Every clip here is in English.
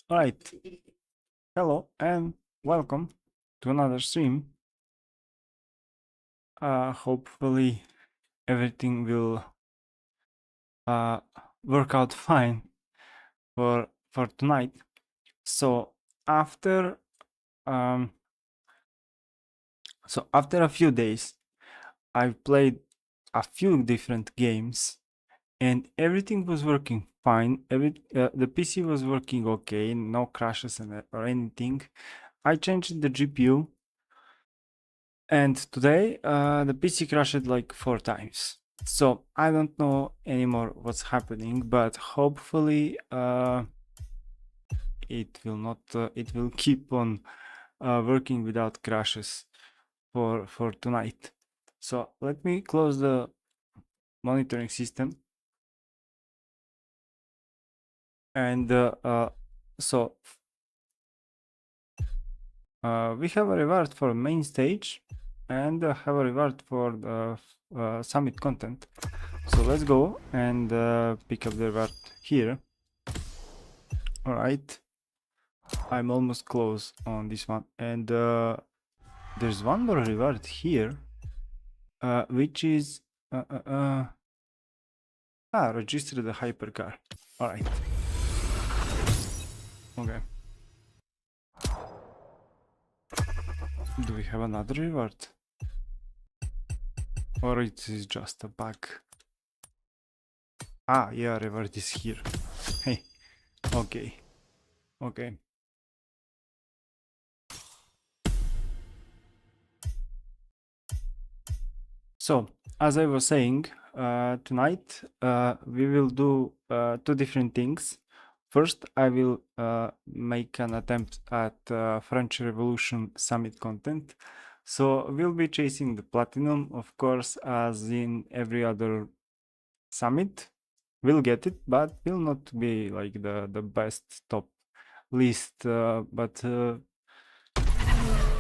Alright, hello and welcome to another stream. Hopefully everything will uh, work out fine for tonight. So after um, after a few days, I've played a few different games and everything was working fine. The PC was working okay, no crashes or anything. I changed the GPU. And today, the PC crashed like 4 times. So I don't know anymore what's happening, but hopefully it will not. It will keep on working without crashes for tonight. So let me close the monitoring system, and we have a reward for main stage, and have a reward for the summit content. So let's go and pick up the reward here. All right, I'm almost close on this one, and there's one more reward here, which is register the hypercar. All right. Okay. Do we have another reward, or it is just a bug? Ah, yeah, reward is here. Hey. Okay. Okay. So, as I was saying, tonight we will do two different things. First, I will make an attempt at French Revolution Summit content. So we'll be chasing the platinum, of course, as in every other summit. We'll get it, but will not be like the best top list. But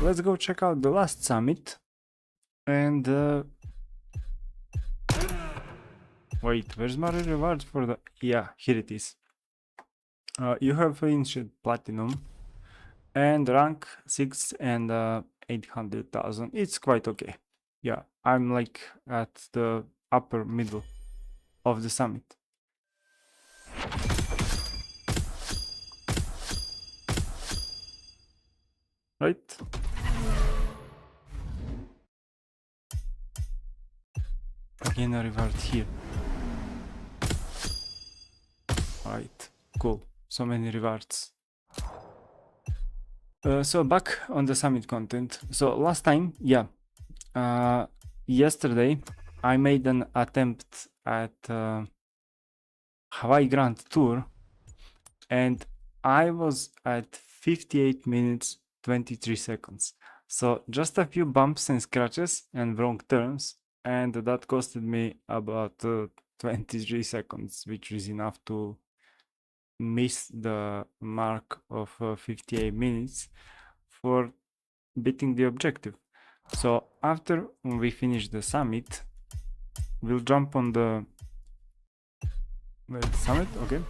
let's go check out the last summit. And wait, where's my reward for the... Yeah, here it is. You have finished platinum and rank 6 and 800,000. It's quite okay. Yeah, I'm like at the upper middle of the summit. Right? Again a reward here. Alright, cool. So many rewards. So back on the summit content. So last time, yeah, yesterday I made an attempt at Hawaii Grand Tour, and I was at 58 minutes 23 seconds. So just a few bumps and scratches and wrong turns, and that costed me about 23 seconds, which is enough to miss the mark of 58 minutes for beating the objective. So after we finish the summit, we'll jump on the summit, okay.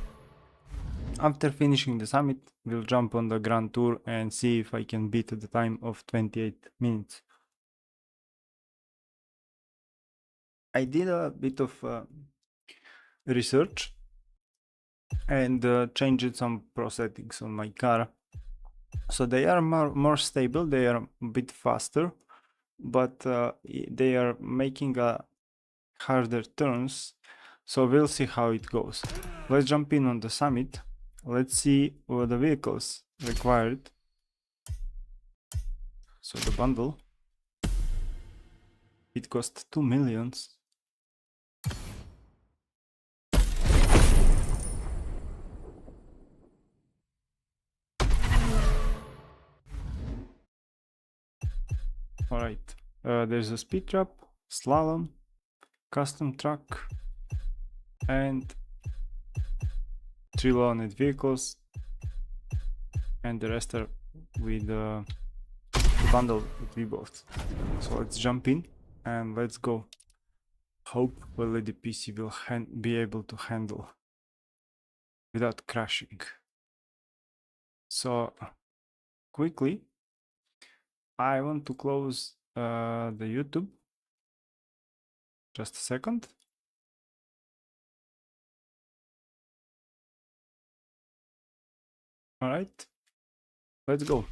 After finishing the summit, we'll jump on the Grand Tour and see if I can beat the time of 28 minutes. I did a bit of research and changed some pro settings on my car. So they are more stable, they are a bit faster, but they are making harder turns. So we'll see how it goes. Let's jump in on the summit. Let's see what the vehicles required. So the bundle, it cost 2 millions. All right, there's a speed trap, slalom, custom truck, and 3 loaned vehicles, and the rest are with the bundle that we bought. So let's jump in and let's go. Hopefully the PC will be able to handle without crashing. So quickly, I want to close the YouTube. Just a second. All right, let's go.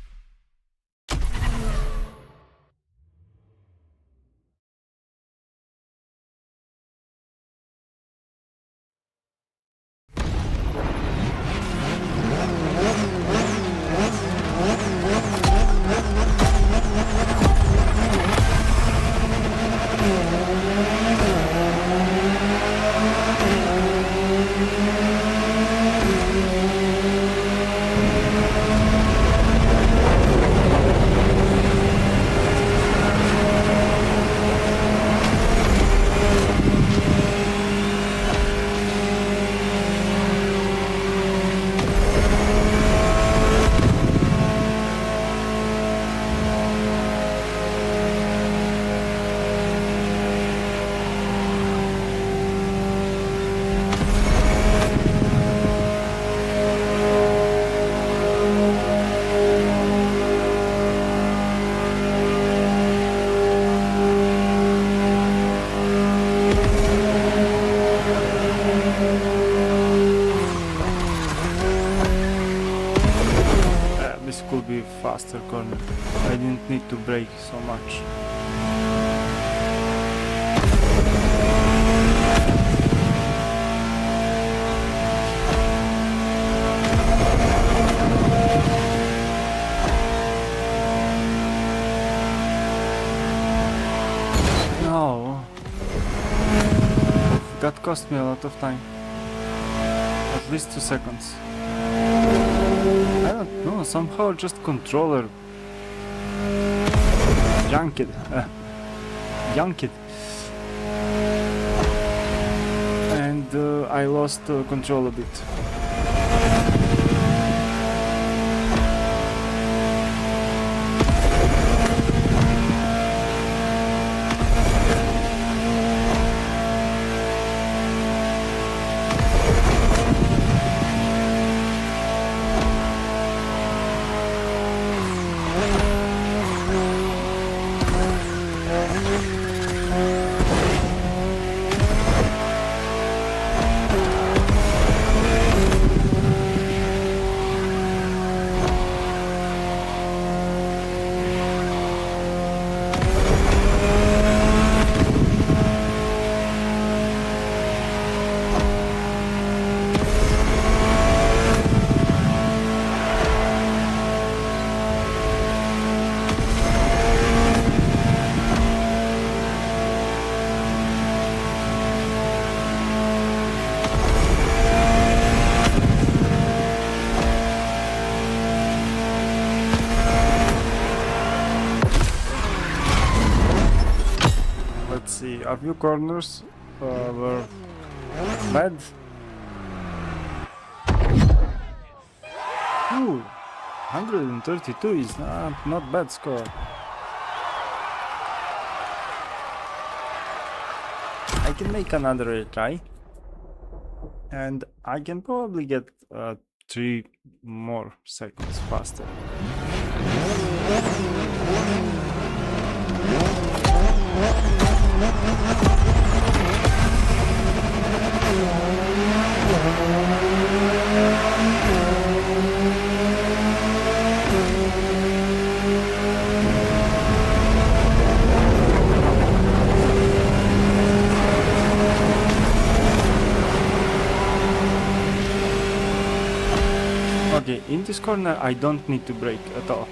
This could be faster corner. I didn't need to brake so much. No. That cost me a lot of time. At least 2 seconds. I don't know, somehow just controller yanked it. And I lost control a bit. A few corners were bad. Ooh, 132 is not bad score. I can make another try, and I can probably get 3 more seconds faster. Okay, in this corner I don't need to brake at all.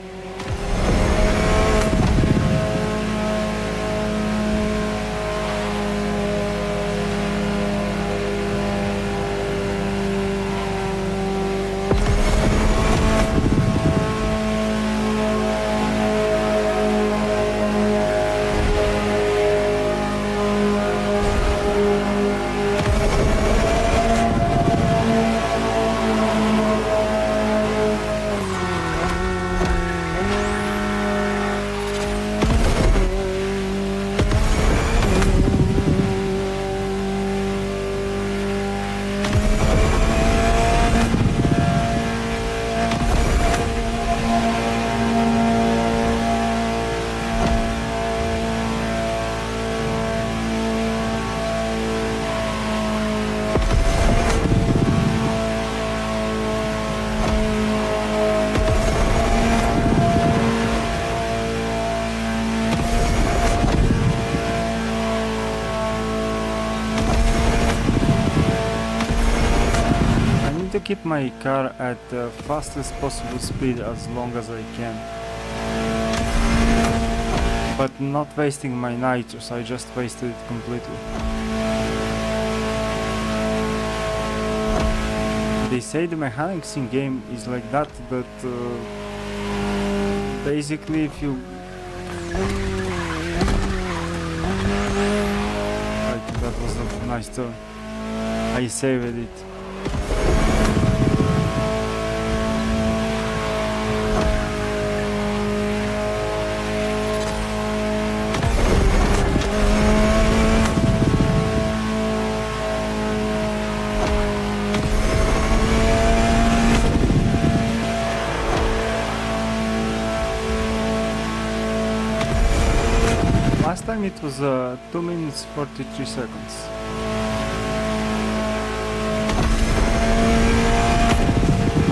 keep my car at the fastest possible speed as long as I can. But not wasting my nitrous, I just wasted it completely. They say the mechanics in game is like that, but basically if you... Like, that was a nice turn. I saved it. Last time it was 2 minutes 43 seconds.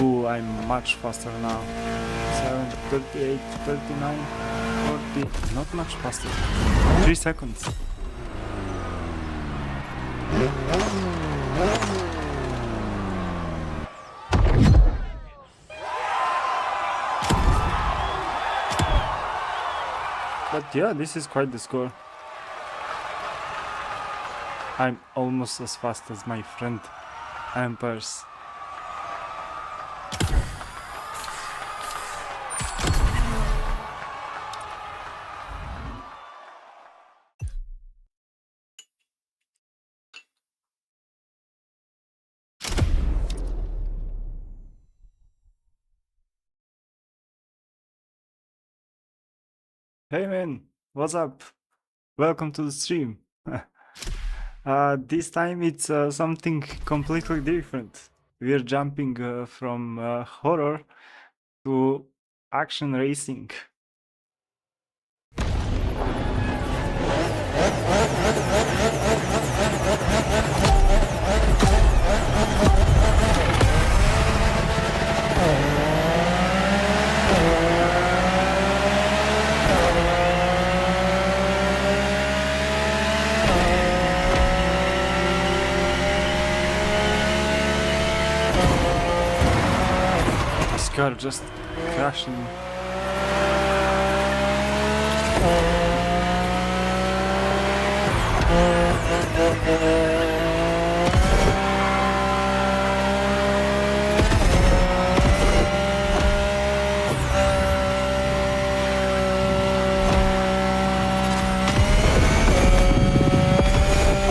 Ooh, I'm much faster now. 7, 38, 39, 40, not much faster. 3 seconds. But yeah, this is quite the score. I'm almost as fast as my friend Amperes. Hey man, what's up? Welcome to the stream. This time it's something completely different. We're jumping from horror to action racing. This car just crashing.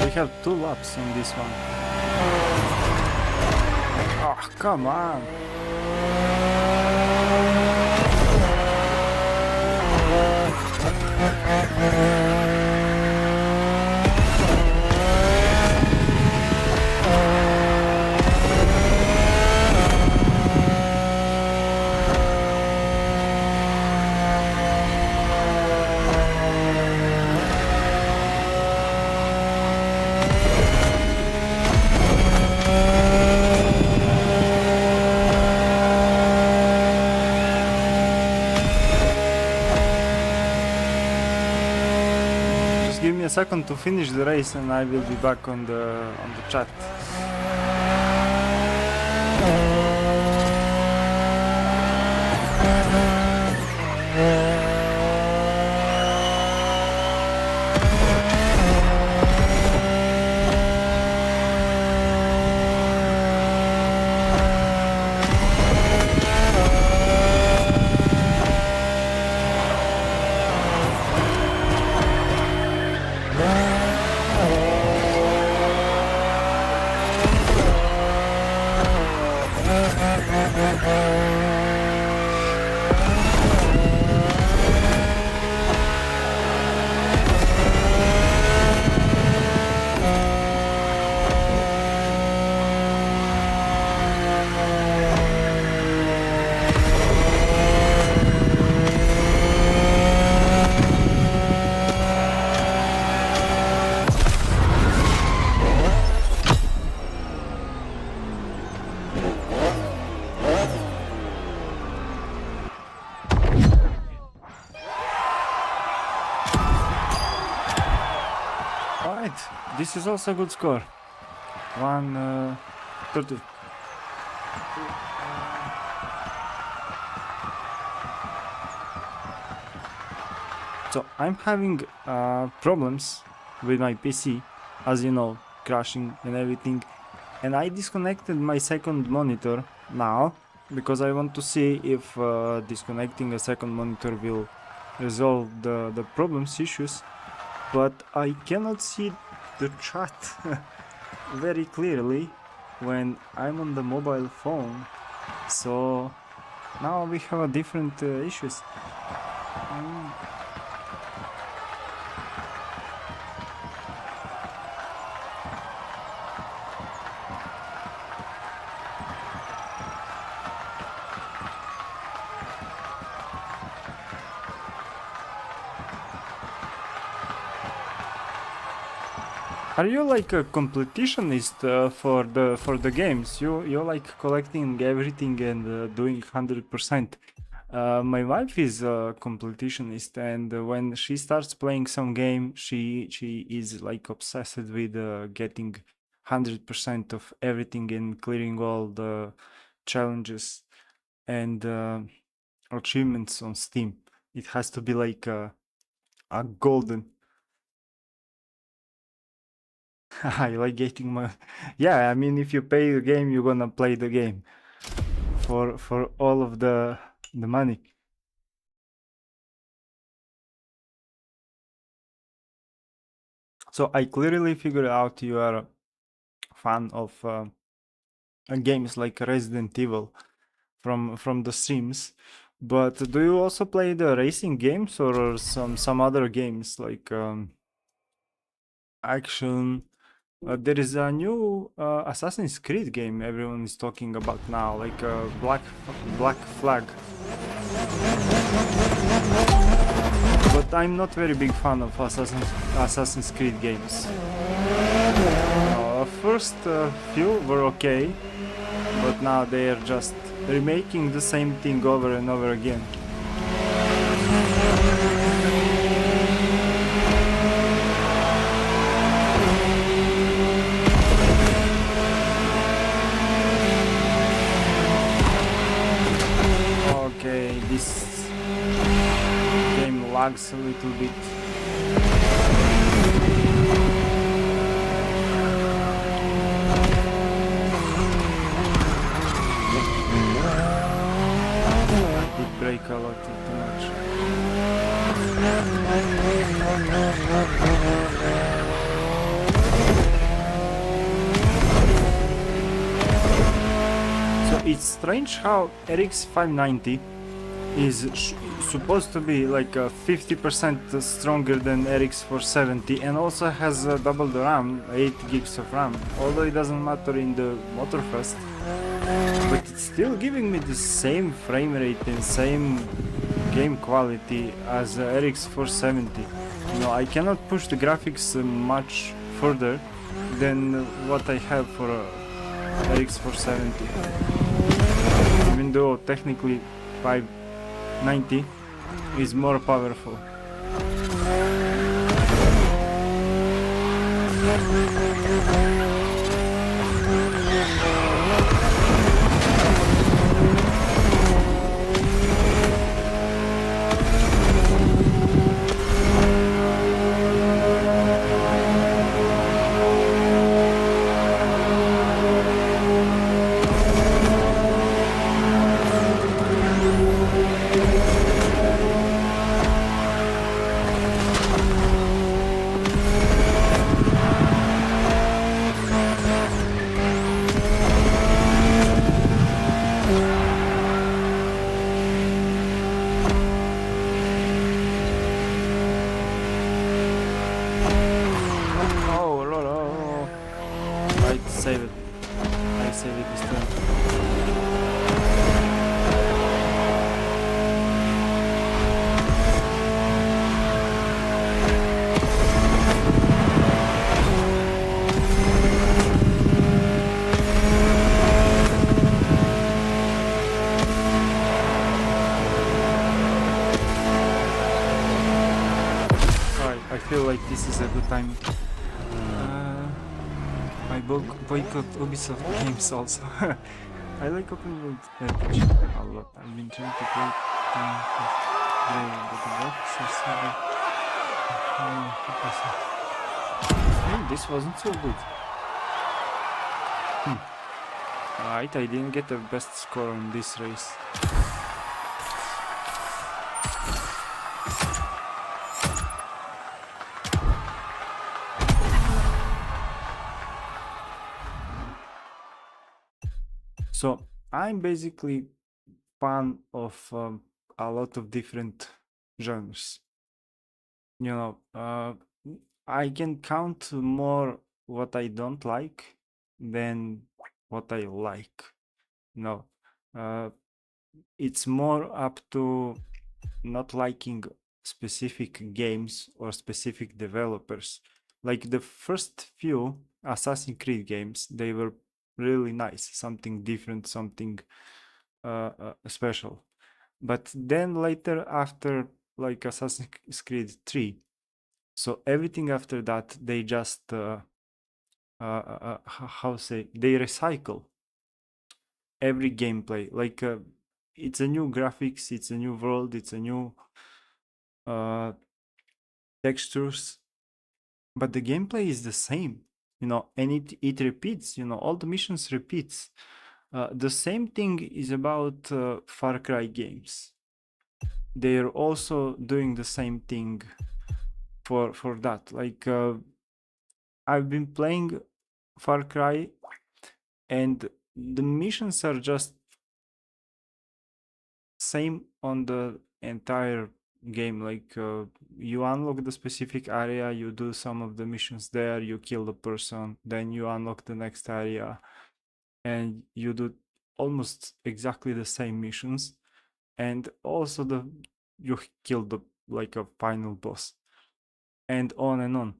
We have 2 laps on this one. Oh, come on! Give me a second to finish the race and I will be back on the chat. This is also a good score. 130. So I'm having problems with my PC, as you know, crashing and everything, and I disconnected my second monitor now because I want to see if disconnecting a second monitor will resolve the problems issues, but I cannot see the chat very clearly when I'm on the mobile phone, so now we have a different issues. Are you like a competitionist for the games? You like collecting everything and doing 100%. My wife is a competitionist, and when she starts playing some game, she is like obsessed with getting 100% of everything and clearing all the challenges and achievements on Steam. It has to be like a golden. I like getting my yeah, I mean if you pay the game you're gonna play the game for all of the money. So I clearly figured out you are a fan of games like Resident Evil from the streams, but do you also play the racing games or some other games like action? There is a new Assassin's Creed game everyone is talking about now, like Black Flag. But I'm not very big fan of Assassin's Creed games. First few were okay, but now they are just remaking the same thing over and over again. Okay, this game lags a little bit. It break a lot too much. So it's strange how RX 590 is supposed to be like 50% stronger than RX 470 and also has double the RAM, 8 gigs of RAM, although it doesn't matter in the Motorfest, but it's still giving me the same frame rate and same game quality as RX 470. You know, I cannot push the graphics much further than what I have for RX 470, even though technically 590 is more powerful. Save it. I save it this time. Alright, I feel like this is a good time. I boycott Ubisoft games also. I like open world RPG a lot. I've been trying to play but the graphics are so bad. This wasn't so good. Alright, I didn't get the best score on this race. So I'm basically fan of a lot of different genres. You know, I can count more what I don't like than what I like. No, it's more up to not liking specific games or specific developers. Like the first few Assassin's Creed games, they were really nice, something different, something special. But then later, after like Assassin's Creed 3, so everything after that, they just how say, they recycle every gameplay. Like it's a new graphics, it's a new world, it's a new textures, but the gameplay is the same, you know, and it repeats, you know, all the missions repeats. The same thing is about Far Cry games. They're also doing the same thing for that. Like I've been playing Far Cry, and the missions are just same on the entire game. Like you unlock the specific area, you do some of the missions there, you kill the person, then you unlock the next area and you do almost exactly the same missions, and also you kill the like a final boss, and on and on.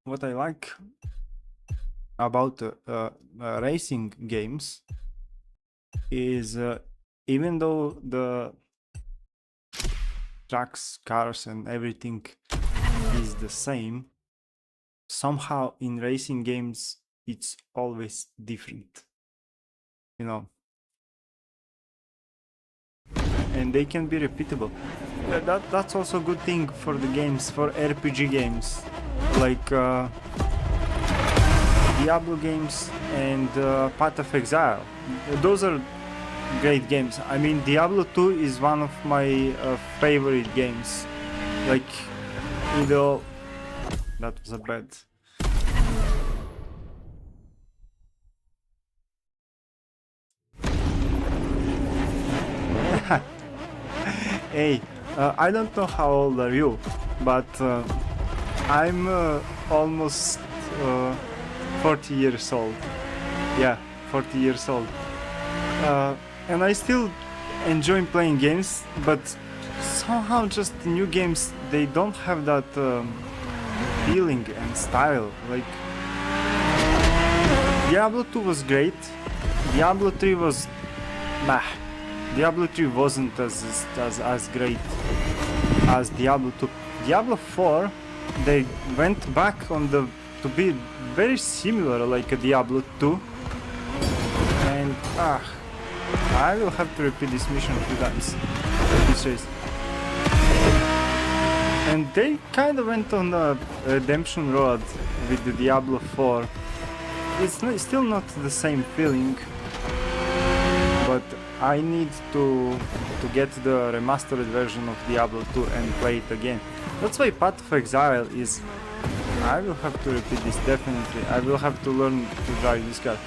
What I like about racing games is even though the tracks, cars, and everything is the same, somehow in racing games it's always different, you know, and they can be repeatable. That's also a good thing for the games, for RPG games like Diablo games and Path of Exile. Those are great games. I mean, Diablo 2 is one of my favorite games. Like, you know, that was a bad. Hey, I don't know how old are you, but I'm almost 40 years old. Yeah, 40 years old. And I still enjoy playing games, but somehow just new games, they don't have that feeling and style. Like Diablo 2 was great, Diablo 3 was nah. Diablo 3 wasn't as great as Diablo 2. Diablo 4, they went back on the to be very similar like a Diablo 2, and I will have to repeat this mission a few times. This race. And they kind of went on the redemption road with the Diablo 4. It's still not the same feeling, but I need to get the remastered version of Diablo 2 and play it again. That's why Path of Exile is... I will have to repeat this definitely. I will have to learn to drive this car.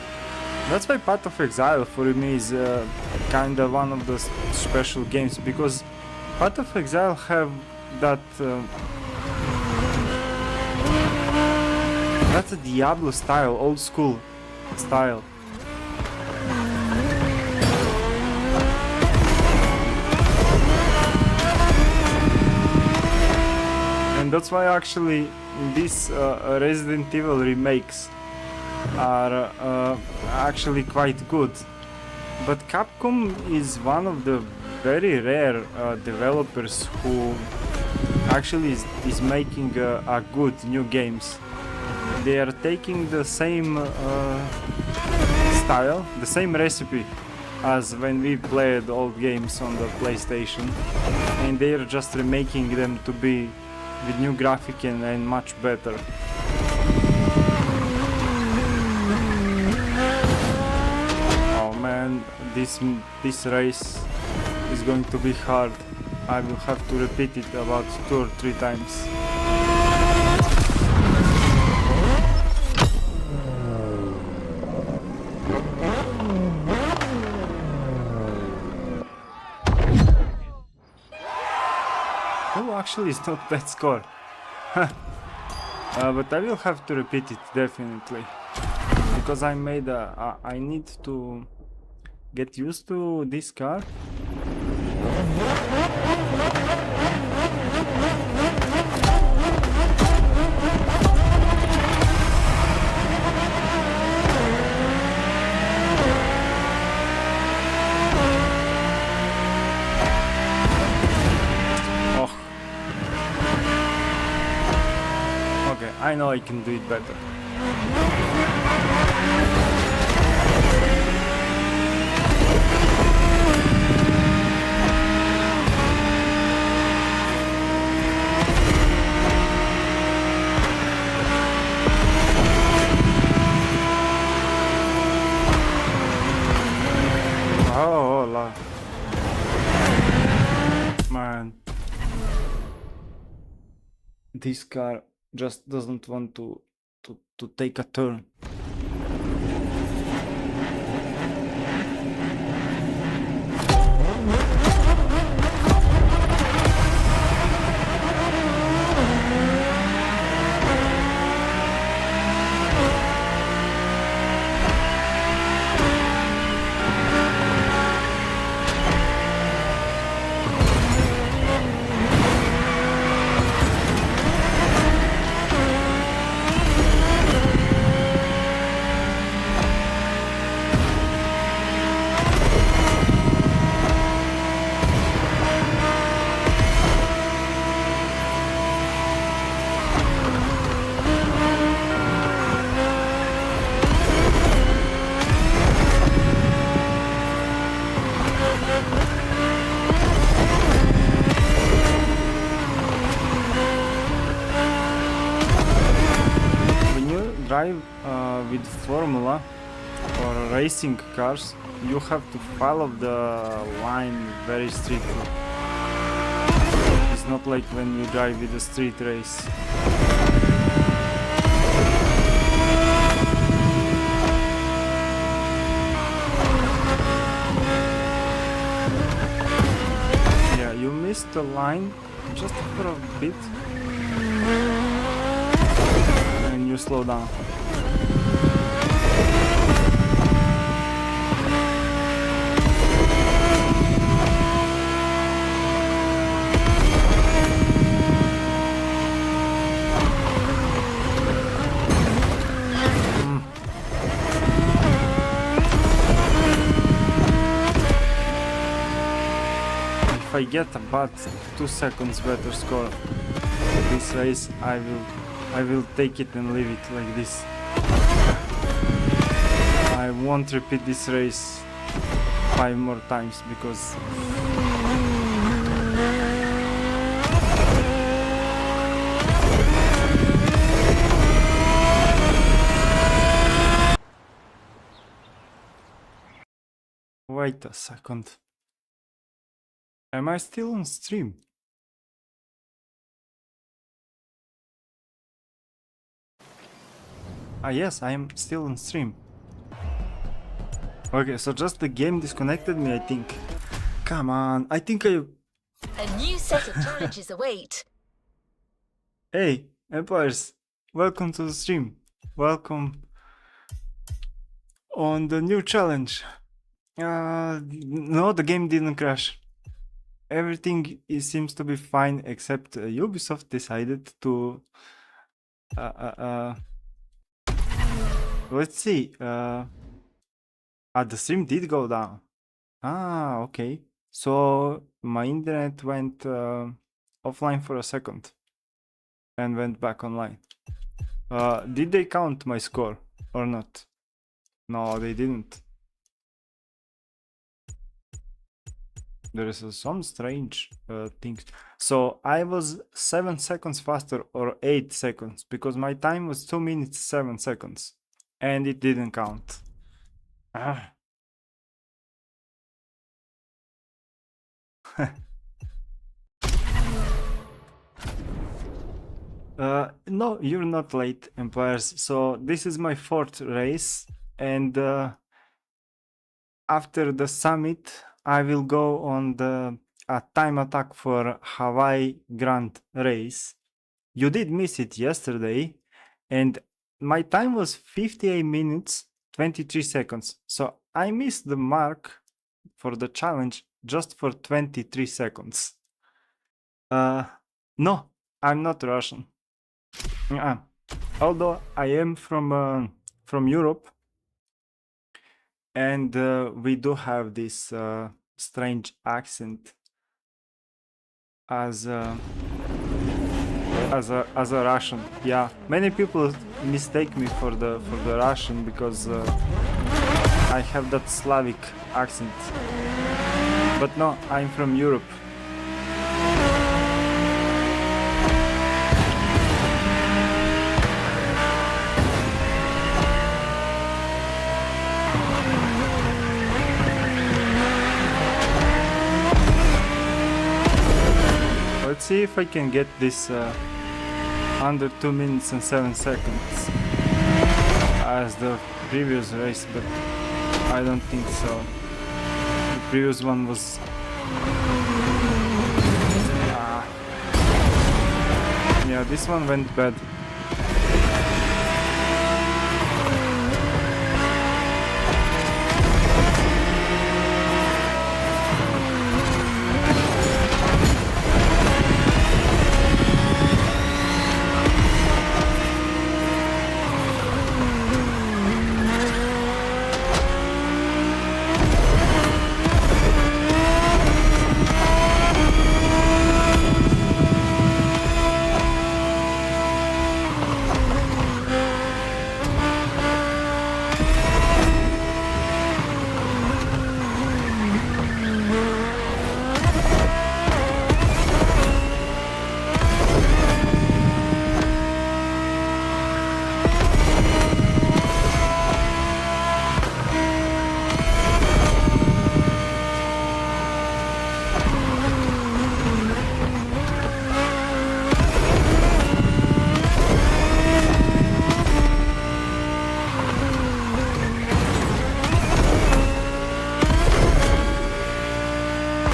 That's why Path of Exile for me is kind of one of the special games, because Path of Exile have that that's a Diablo style, old school style. And that's why actually these Resident Evil remakes are actually quite good. But Capcom is one of the very rare developers who actually is making a good new games. They are taking the same style, the same recipe as when we played old games on the PlayStation, and they are just remaking them to be with new graphic and much better. Oh man, this race is going to be hard. I will have to repeat it about 2 or 3 times. Oh, actually it's not bad score. But I will have to repeat it definitely. Because I made I need to get used to this car. Oh. Okay, I know I can do it better. Oh, la. Man. This car just doesn't want to take a turn. Drive with formula or racing cars, you have to follow the line very strictly. It's not like when you drive with a street race. Yeah, you missed the line just for a bit. You slow down. If I get about 2 seconds better score this race, I will take it and leave it like this. I won't repeat this race 5 more times because wait a second. Am I still on stream? Ah yes, I am still on stream. Okay, so just the game disconnected me, I think. Come on, I think I... A new set of challenges await. Hey, Empires, welcome to the stream. Welcome on the new challenge. No, the game didn't crash. Everything seems to be fine except Ubisoft decided to... let's see. The stream did go down. Ah, okay. So my internet went offline for a second and went back online. Did they count my score or not? No, they didn't. There is some strange things. So I was 7 seconds faster or 8 seconds because my time was 2 minutes 7 seconds and it didn't count. Ah. No, you're not late, employers. So this is my 4th race, and after the summit, I will go on the time attack for Hawaii Grand race. You did miss it yesterday, and my time was 58 minutes 23 seconds. So I missed the mark for the challenge just for 23 seconds. No, I'm not Russian. Although I am from Europe, and we do have this strange accent as a Russian. Yeah, many people mistake me for the Russian because I have that Slavic accent. But no, I'm from Europe. Let's see if I can get this under 2 minutes and 7 seconds as the previous race, but I don't think so. The previous one was yeah, this one went bad.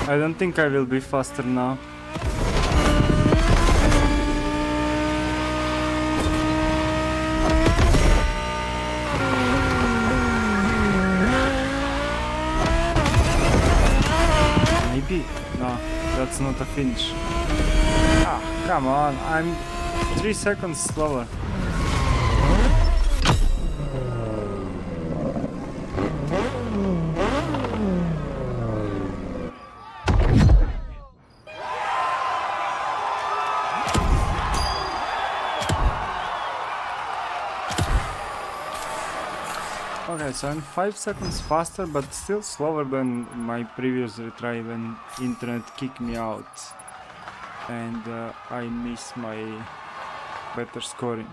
I don't think I will be faster now. Maybe? No, that's not a finish. Ah, come on, I'm 3 seconds slower. Okay, so I'm 5 seconds faster, but still slower than my previous retry when internet kicked me out and I miss my better scoring.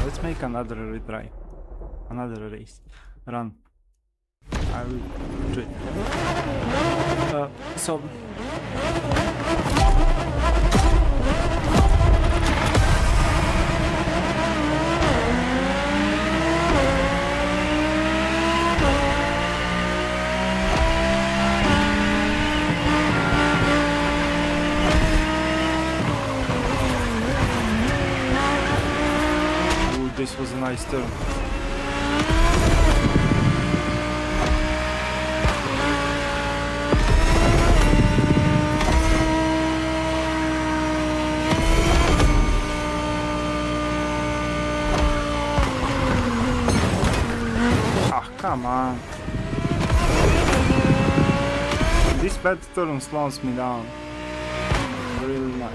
Let's make another retry, another race, run. I will do it. So ooh, this was a nice turn. Come on. This bad turn slows me down really much.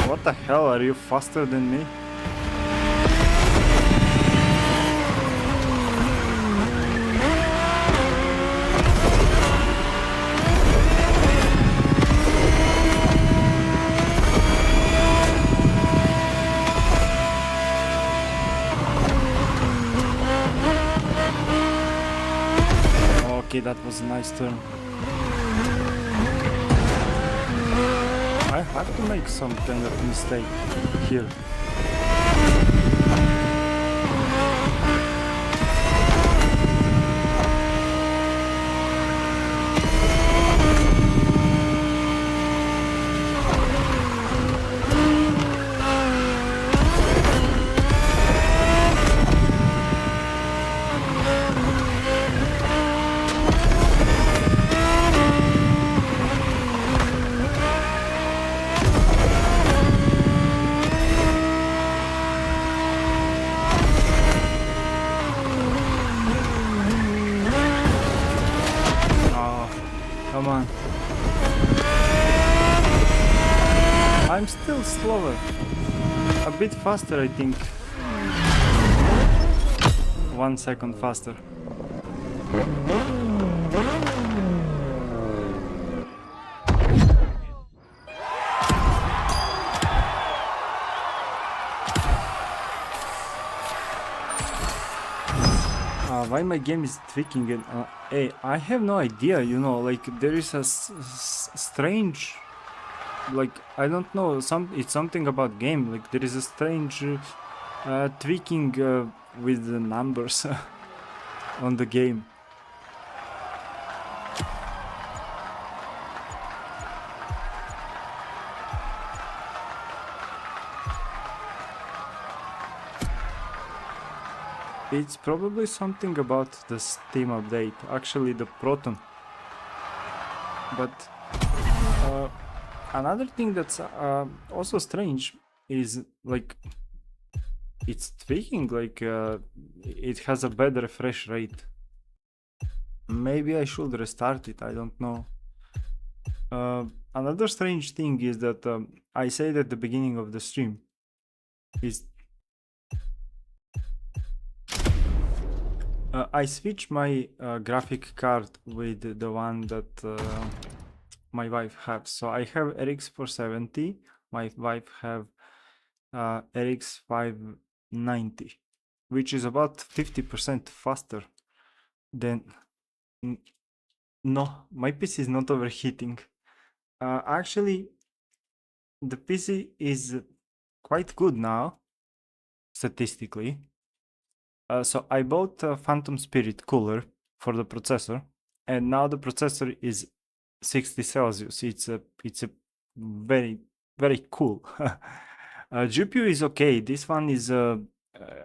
What the hell, are you faster than me? Okay, that was a nice turn. I have to make some kind of mistake here. Come on. I'm still slower. A bit faster, I think. 1 second faster. Why my game is tweaking it? Hey, I have no idea, you know, like there is a strange, like I don't know, it's something about game, like there is a strange tweaking with the numbers on the game. It's probably something about the Steam update, actually the Proton. But another thing that's also strange is like it's tweaking, like it has a bad refresh rate. Maybe I should restart it, I don't know. Another strange thing is that I said at the beginning of the stream is I switched my graphic card with the one that my wife has. So I have RX 470, my wife have RX 590, which is about 50% faster than... No, my PC is not overheating. Actually, the PC is quite good now, statistically. So I bought a Phantom Spirit cooler for the processor, and now the processor is 60 Celsius. It's a very cool. GPU is okay. This one is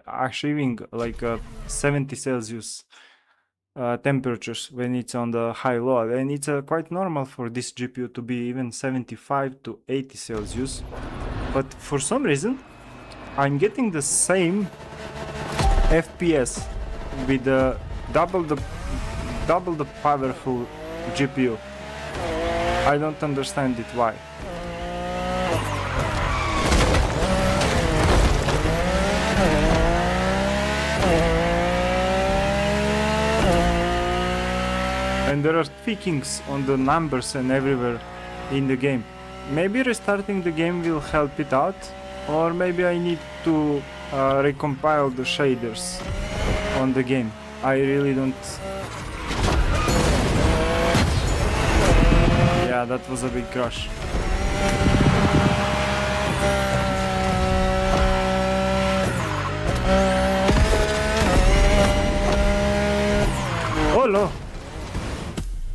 achieving like 70 Celsius temperatures when it's on the high load, and it's quite normal for this GPU to be even 75 to 80 Celsius. But for some reason, I'm getting the same FPS with double the powerful GPU. I don't understand it why. And there are tweakings on the numbers and everywhere in the game. Maybe restarting the game will help it out, or maybe I need to recompile the shaders on the game. I really don't... Yeah, that was a big crash. Oh no!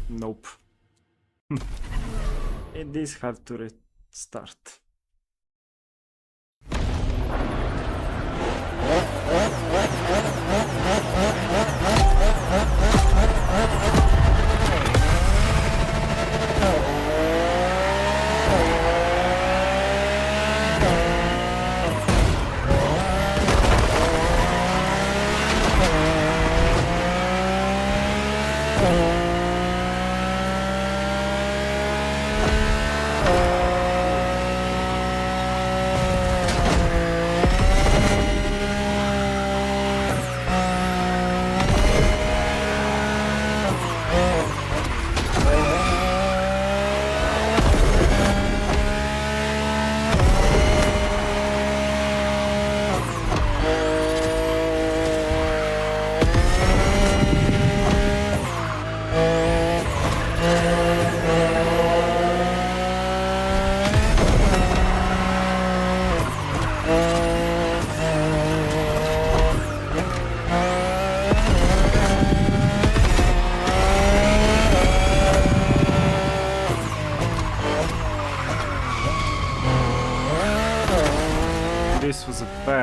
Nope. It is hard to restart.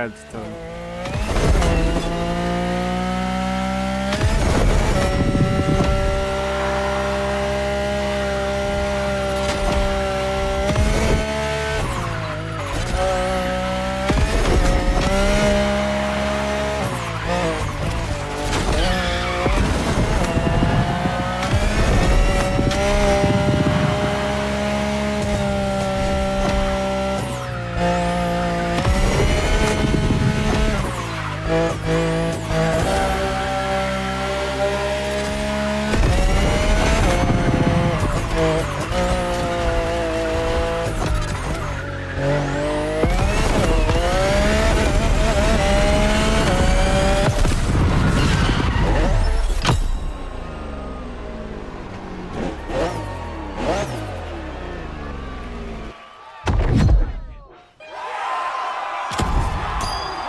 bad turn.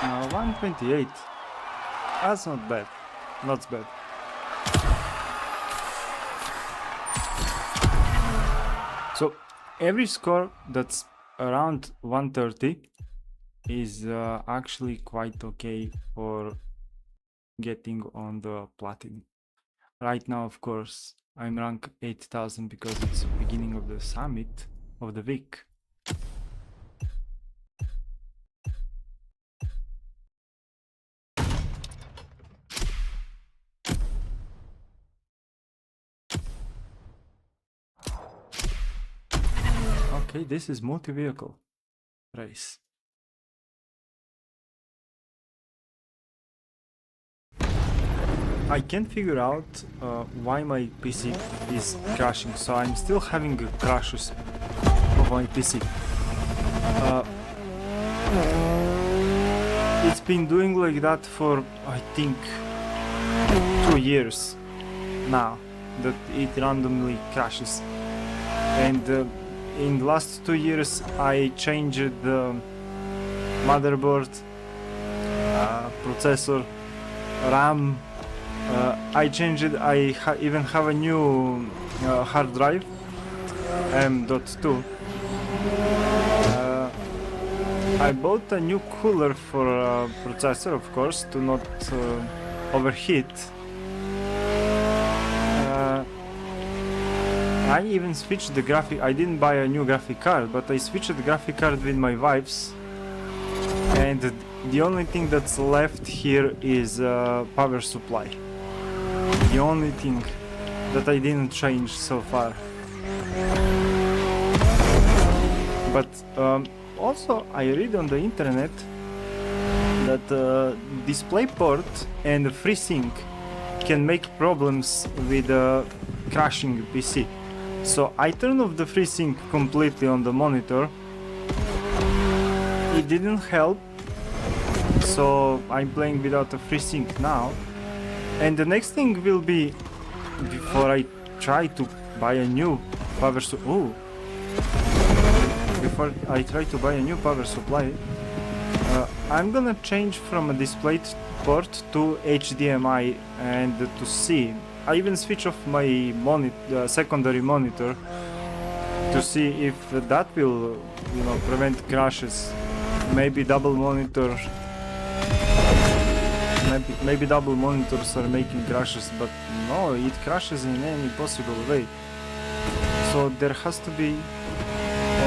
Now 128. That's not bad. Not bad. So every score that's around 130 is actually quite okay for getting on the platinum. Right now, of course, I'm rank 8000 because it's the beginning of the summit of the week. Okay, this is multi-vehicle race. I can't figure out why my PC is crashing, so I'm still having crashes of my PC. It's been doing like that for, I think, 2 years now, that it randomly crashes. And in the last 2 years I changed the motherboard, processor, RAM. I changed it. I even have a new hard drive, M.2. I bought a new cooler for processor, of course, to not overheat. I even switched the graphic. I didn't buy a new graphic card, but I switched the graphic card with my wife's. And the only thing that's left here is power supply. The only thing that I didn't change so far. But also I read on the internet that DisplayPort and FreeSync can make problems with crashing PC. So I turned off the FreeSync completely on the monitor. It didn't help, so I'm playing without a FreeSync now. And the next thing will be, before I try to buy a new power supply, I'm gonna change from a DisplayPort to HDMI and to see. I even switch off my secondary monitor to see if that will, prevent crashes. Maybe double monitor. Maybe double monitors are making crashes, but no, it crashes in any possible way. So there has to be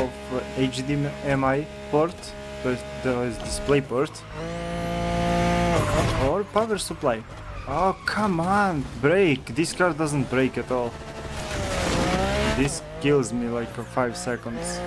of HDMI port, the DisplayPort, or power supply. Oh, come on, brake! This car doesn't brake at all. This kills me like for 5 seconds.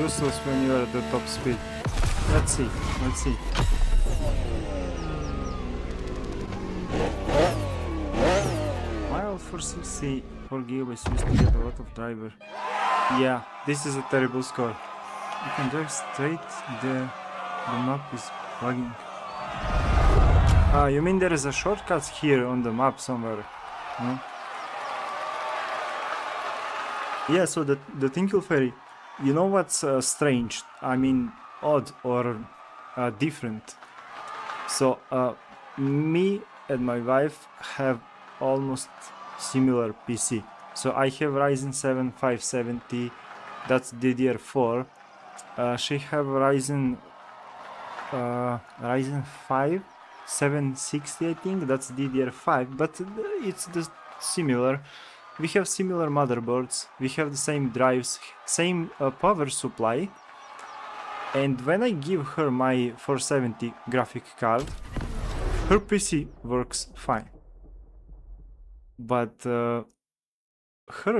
useless when you are at the top speed. Let's see, let's see. Mile for 60 for giveaways used to get a lot of driver. Yeah, this is a terrible score. You can drive straight, the map is bugging. You mean there is a shortcut here on the map somewhere? No? Yeah, so the Tinkle Ferry, you know what's strange? I mean, odd or different. So, me and my wife have almost similar PC. So I have Ryzen 7 570, that's DDR4. She have Ryzen 5 760, I think, that's DDR5, but it's similar. We have similar motherboards, we have the same drives, same power supply. And when I give her my 470 graphic card, her PC works fine. But her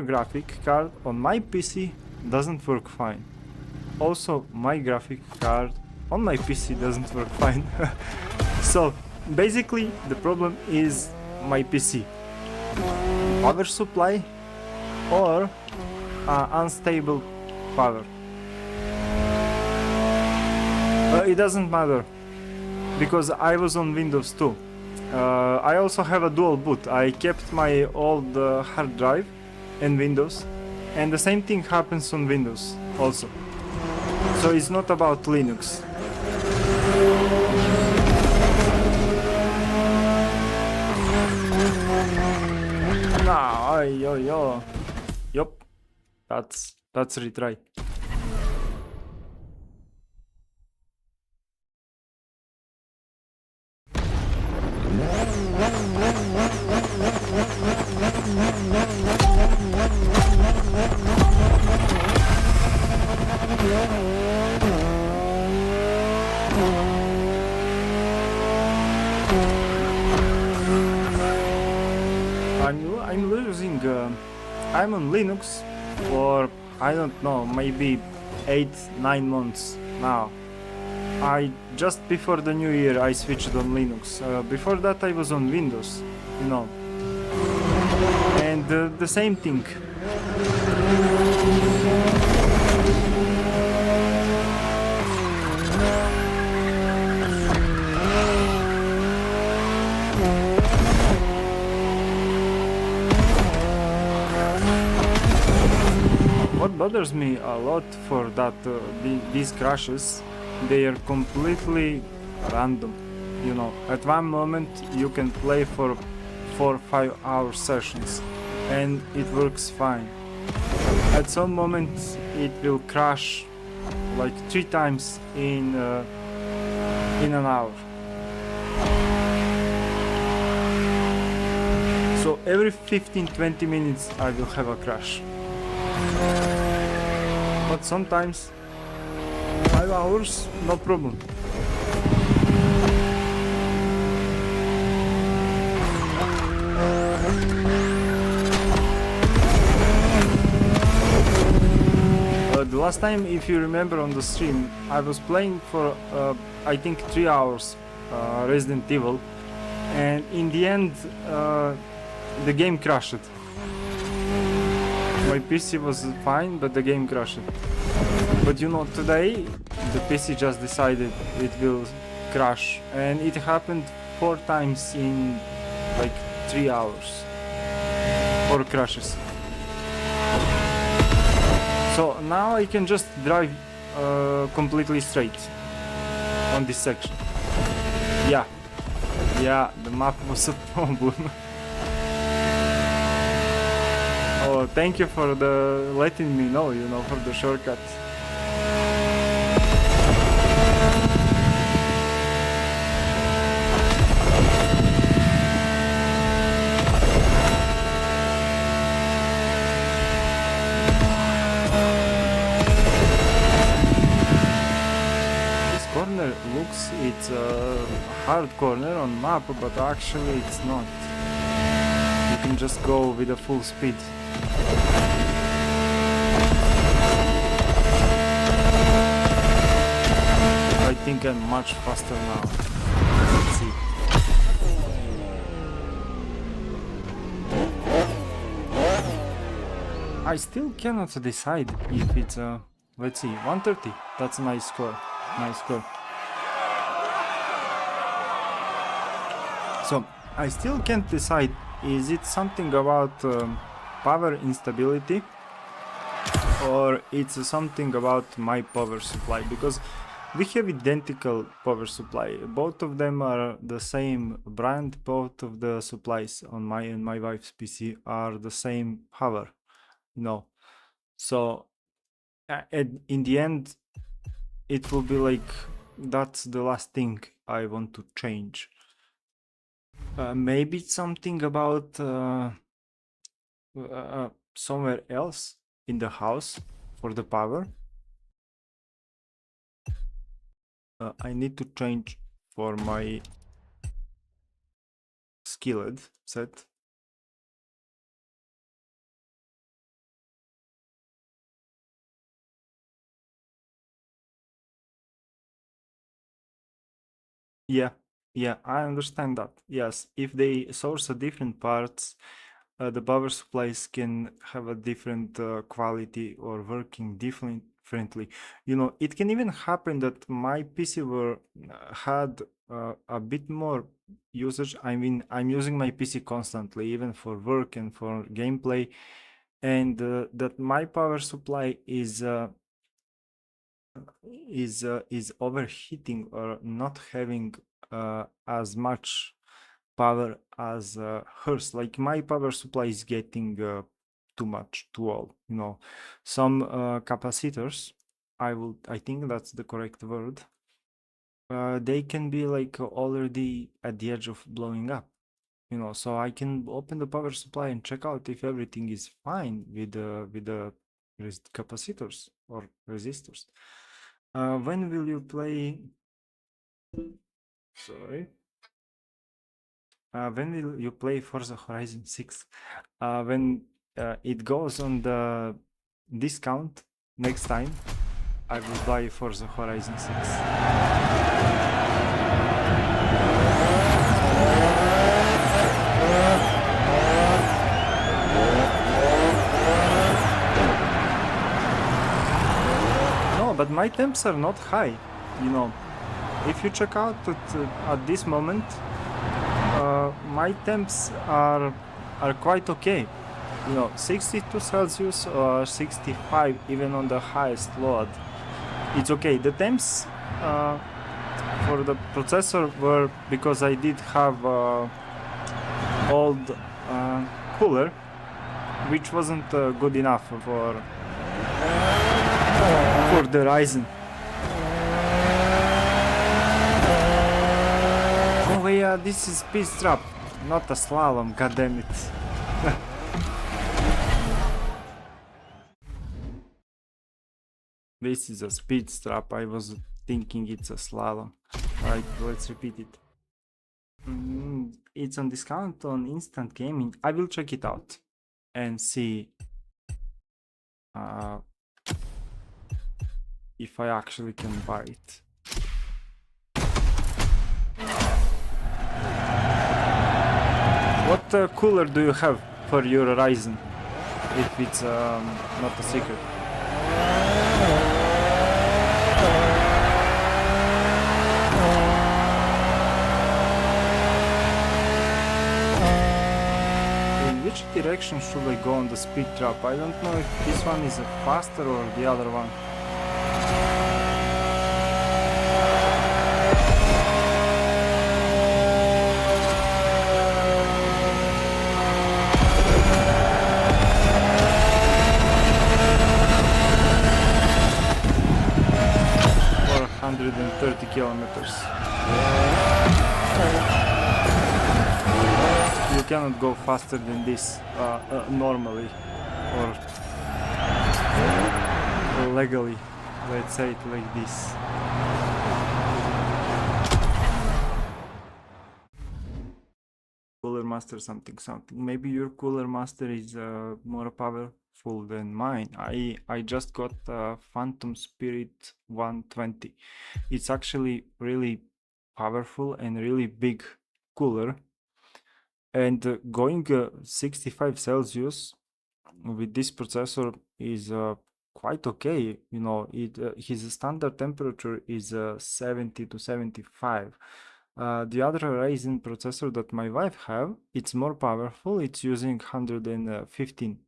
graphic card on my PC doesn't work fine. Also, my graphic card on my PC doesn't work fine. So, basically, the problem is my PC. Power supply or unstable power. It doesn't matter, because I was on Windows too. I also have a dual boot. I kept my old hard drive in Windows, and the same thing happens on Windows also. So it's not about Linux. Nah, yo. Yup, that's retry. I'm losing. I'm on Linux for, I don't know, maybe 8-9 months now. I just before the new year I switched on Linux. Before that I was on Windows, you know. And the same thing. What bothers me a lot for that these crashes, they are completely random. You know, at one moment you can play for 4-5 hour sessions and it works fine. At some moments it will crash like 3 times in an hour. So every 15-20 minutes I will have a crash. But sometimes 5 hours, no problem. The last time, if you remember on the stream, I was playing for I think 3 hours Resident Evil, and in the end the game crashed. My PC was fine, but the game crashed. But you know, today the PC just decided it will crash, and it happened 4 times in like 3 hours. 4 crashes. So now I can just drive completely straight on this section. Yeah, the map was a problem. Oh, thank you for letting me know, you know, for the shortcut. This corner looks, it's a hard corner on map, but actually it's not. You can just go with a full speed. think I'm much faster now. Let's see. I still cannot decide if it's let's see, 130. That's a nice score. Nice score. So I still can't decide, is it something about power instability or it's something about my power supply, because we have identical power supply. Both of them are the same brand. Both of the supplies on my and my wife's PC are the same power. No. So in the end, it will be like, that's the last thing I want to change. Maybe it's something about somewhere else in the house for the power. I need to change for my skillet set. Yeah, I understand that. Yes, if they source a different parts, the power supplies can have a different quality or working differently. You know, it can even happen that my PC had a bit more usage. I mean, I'm using my PC constantly, even for work and for gameplay, and that my power supply is overheating or not having as much power as hers. Like my power supply is getting too much, too old. You know, some capacitors, I think that's the correct word. They can be like already at the edge of blowing up. You know, so I can open the power supply and check out if everything is fine with the capacitors or resistors. When will you play? Sorry. When will you play Forza Horizon 6? When it goes on the discount next time, I will buy Forza Horizon 6. No, but my temps are not high, you know. If you check out at this moment, my temps are quite okay. You know, 62 Celsius or 65 even on the highest load. It's okay. The temps for the processor were because I did have old cooler, which wasn't good enough for the Ryzen. Oh yeah, this is speed trap, not a slalom, goddammit. This is a speed trap, I was thinking it's a slalom. Alright, let's repeat it. It's on discount on Instant Gaming. I will check it out and see if I actually can buy it. What cooler do you have for your Ryzen? If it's not a secret. In which direction should I go on the speed trap? I don't know if this one is faster or the other one. For 130 kilometers. You cannot go faster than this normally or legally, let's say it like this. Cooler master something. Maybe your cooler master is more power powerful than mine. I just got Phantom Spirit 120. It's actually really powerful and really big cooler. And going 65 Celsius with this processor is quite okay. You know, his standard temperature is 70 to 75. The other Ryzen processor that my wife have, it's more powerful. It's using 115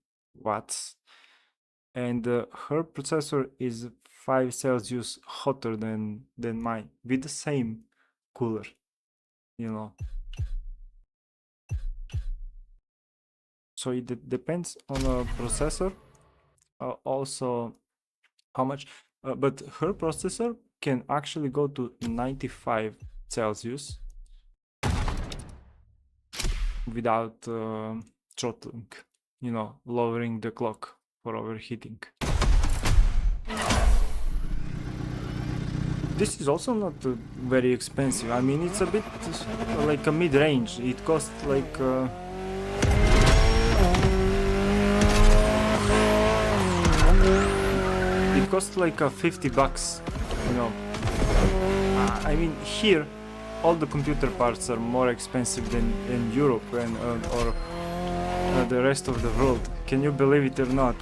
watts, and her processor is 5 Celsius hotter than mine with the same cooler. You know, so it depends on a processor. Also, how much? But her processor can actually go to 95 Celsius without throttling, you know, lowering the clock for overheating. This is also not very expensive. I mean, it's a bit like a mid-range. It costs like it costs like $50, you know. I mean, here all the computer parts are more expensive than in Europe and or the rest of the world. Can you believe it or not?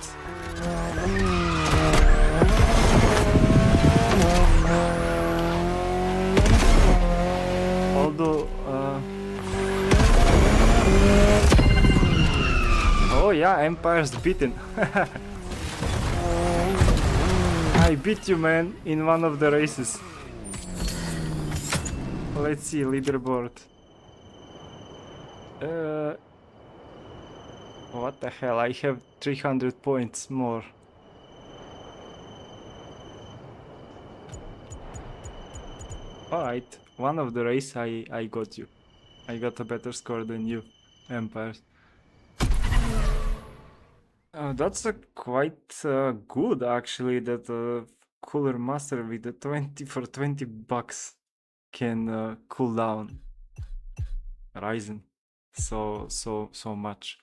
Although, oh yeah, Empire's beaten. I beat you, man, in one of the races. Let's see, leaderboard. What the hell? I have 300 points more. Alright, one of the race I got you. I got a better score than you, Empire. That's a quite good actually, that Cooler Master with the 20 for $20 can cool down Ryzen so much.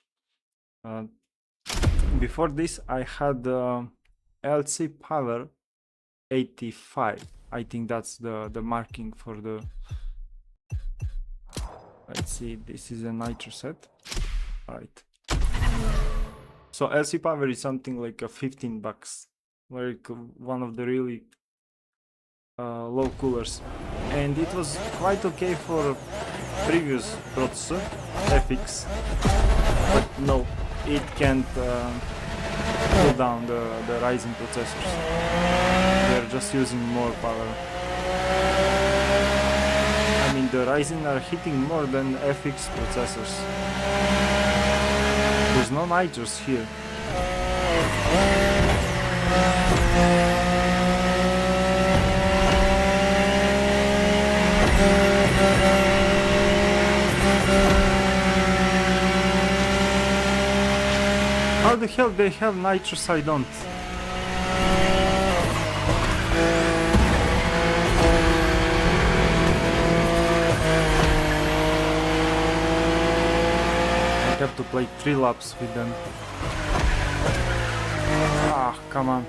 Before this I had LC Power 85. I think that's the marking for the. Let's see, this is a nitro set. Alright. So LC Power is something like a $15, like one of the really low coolers, and it was quite okay for previous processor FX, but no, it can't cool down the Ryzen processors. They're just using more power. I mean, the Ryzen are hitting more than FX processors. There's no nitros here. How the hell they have nitros? I don't. I have to play 3 laps with them. Ah, come on.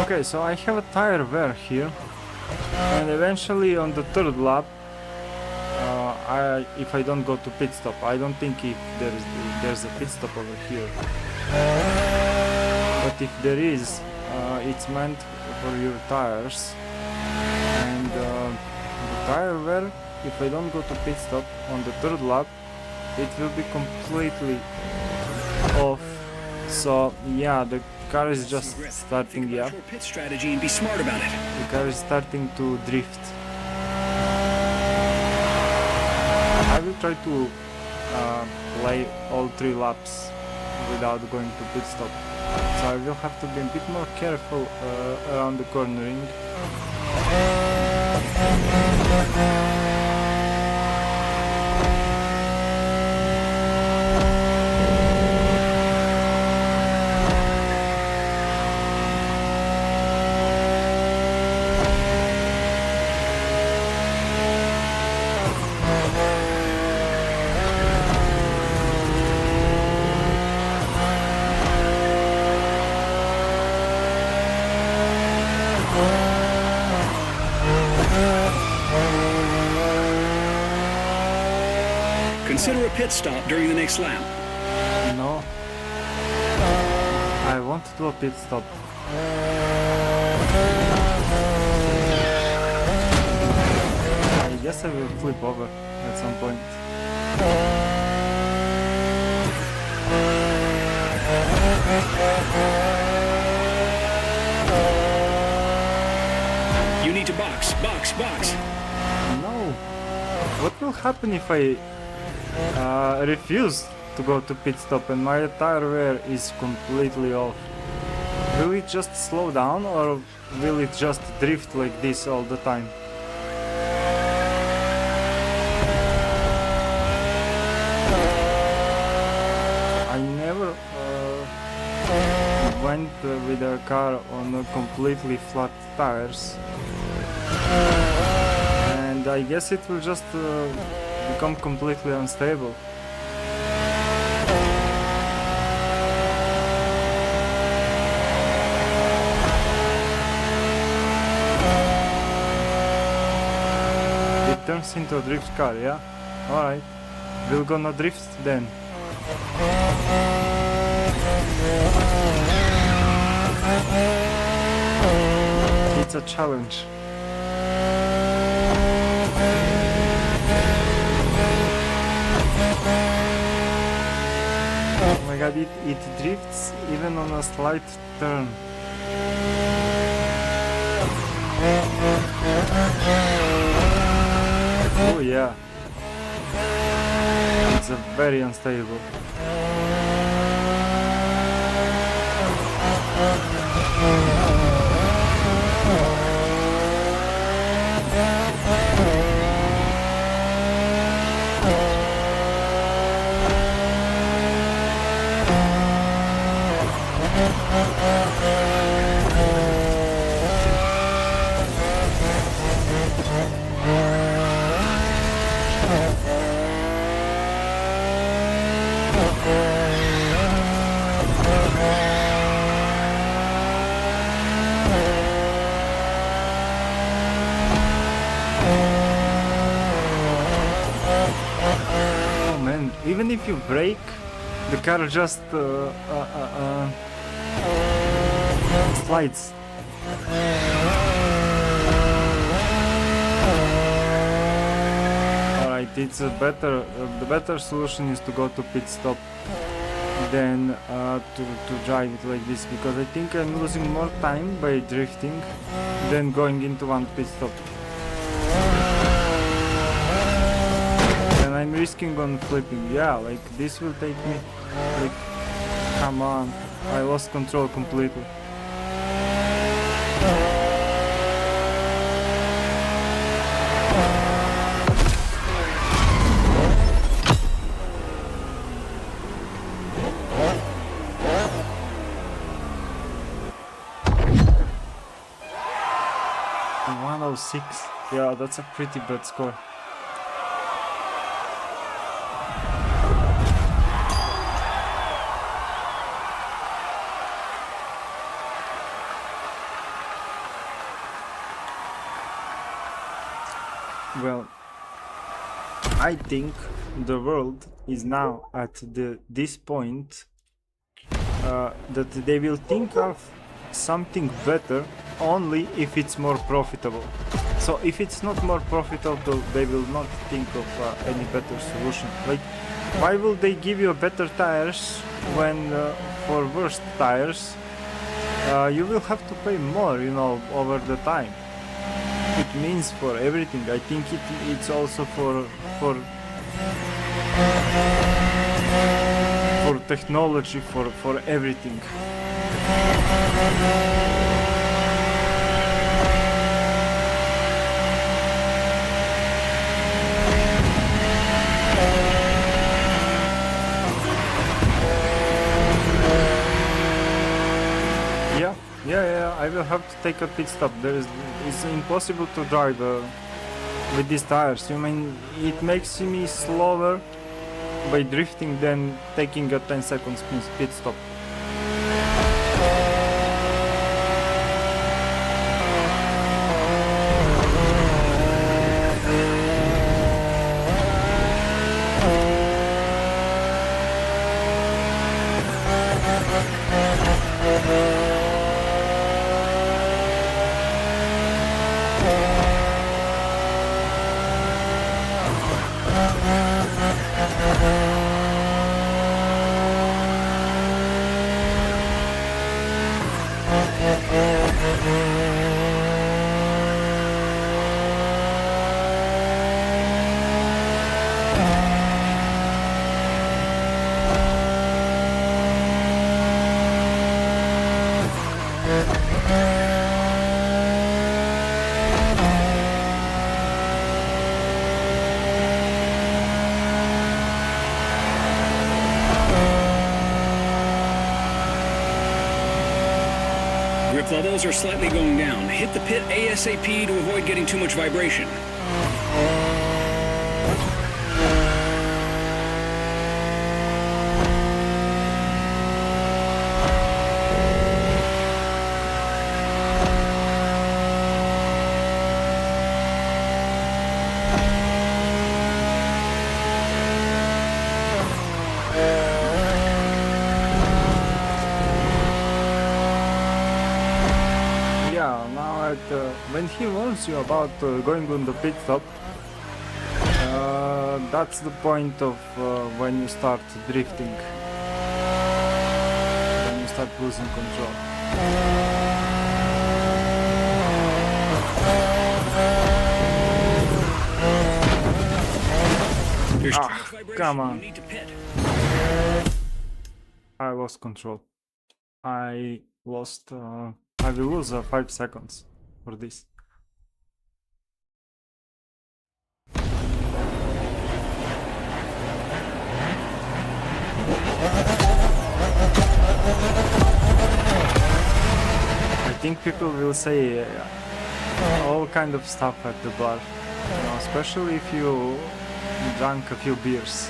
Okay, so I have a tire wear here, and eventually on the 3rd lap, if I don't go to pit stop, I don't think if there's a pit stop over here, but if there is, it's meant for your tires, and the tire wear, if I don't go to pit stop on the 3rd lap, it will be completely off. So yeah, the car is just starting up. Pit strategy and be smart about it. The car is starting to drift. I will try to play all 3 laps without going to pit stop. So I will have to be a bit more careful around the cornering. Consider a pit stop during the next lap. No. I want to do a pit stop. I guess I will flip over at some point. You need to box. No. What will happen if I refuse to go to pit stop and my tire wear is completely off? Will it just slow down or will it just drift like this all the time? I never went with a car on completely flat tires, and I guess it will just become completely unstable. It turns into a drift car, yeah? Alright, we're gonna drift then. It's a challenge. Oh my god, it drifts even on a slight turn. Oh yeah. It's very unstable. Oh man, even if you brake, the car just slides. Alright, it's a better. The better solution is to go to pit stop than to drive it like this, because I think I'm losing more time by drifting than going into one pit stop. And I'm risking on flipping. Yeah, like this will take me. Like, come on, I lost control completely. And 106. Yeah, that's a pretty bad score. Well, I think the world is now at this point that they will think of something better only if it's more profitable. So if it's not more profitable, they will not think of any better solution. Like, why will they give you better tires when for worse tires you will have to pay more, you know, over the time? It means for everything. I think it's also for technology, for everything. Yeah, I will have to take a pit stop. It's impossible to drive with these tires. It makes me slower by drifting than taking a 10 seconds pit stop. Grip levels are slightly going down. Hit the pit ASAP to avoid getting too much vibration. When he warns you about going on the pit stop, that's the point of when you start drifting, when you start losing control. There's too much vibration. Come on. You need to pit. I lost control. I will lose 5 seconds for this. I think people will say all kind of stuff at the bar, especially if you drank a few beers.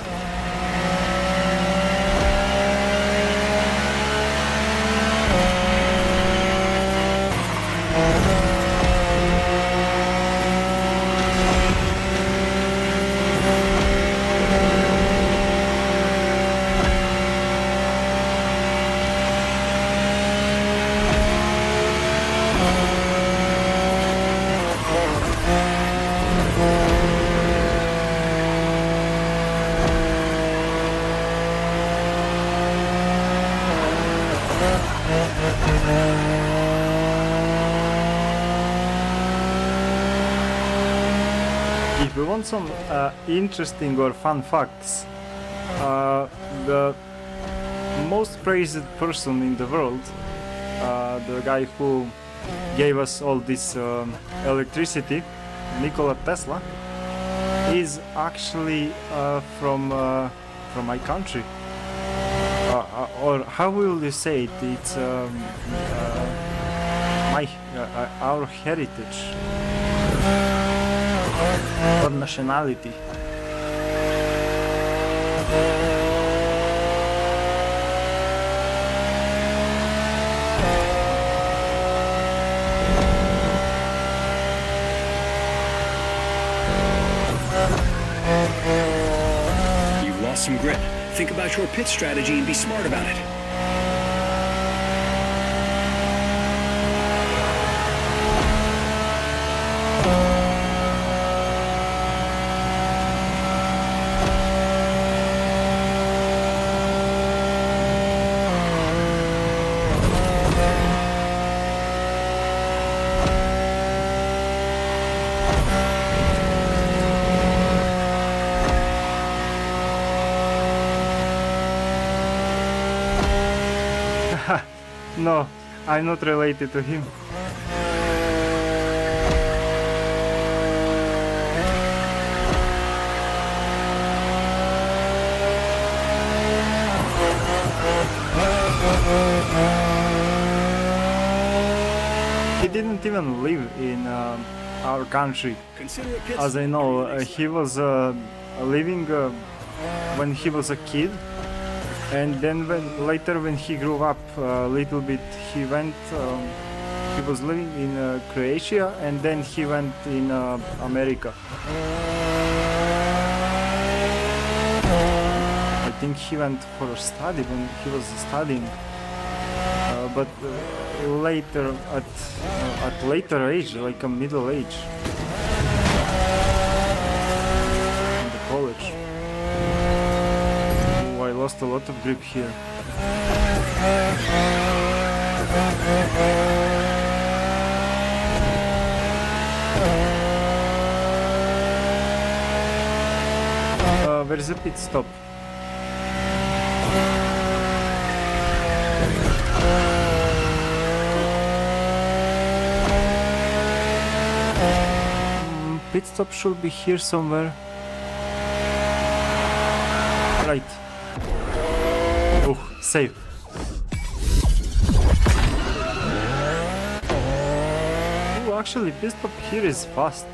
If you want some interesting or fun facts, the most praised person in the world, the guy who gave us all this electricity, Nikola Tesla, is actually from my country. Or how will you say it? It's our heritage or nationality. You've lost some grip. Think about your pit strategy and be smart about it. No, I'm not related to him. didn't even live in our country. Consider a pit As I stop know, during the next he lap. was living when he was a kid, and then later when he grew up a little bit, he went. He was living in Croatia, and then he went in America. I think he went for a study when he was studying, but later at later age, like a middle age, in the college. Oh, I lost a lot of grip here. Where is a pit stop? Pit stop should be here somewhere. Right. Oh, save. Oh, actually, pit stop here is fast.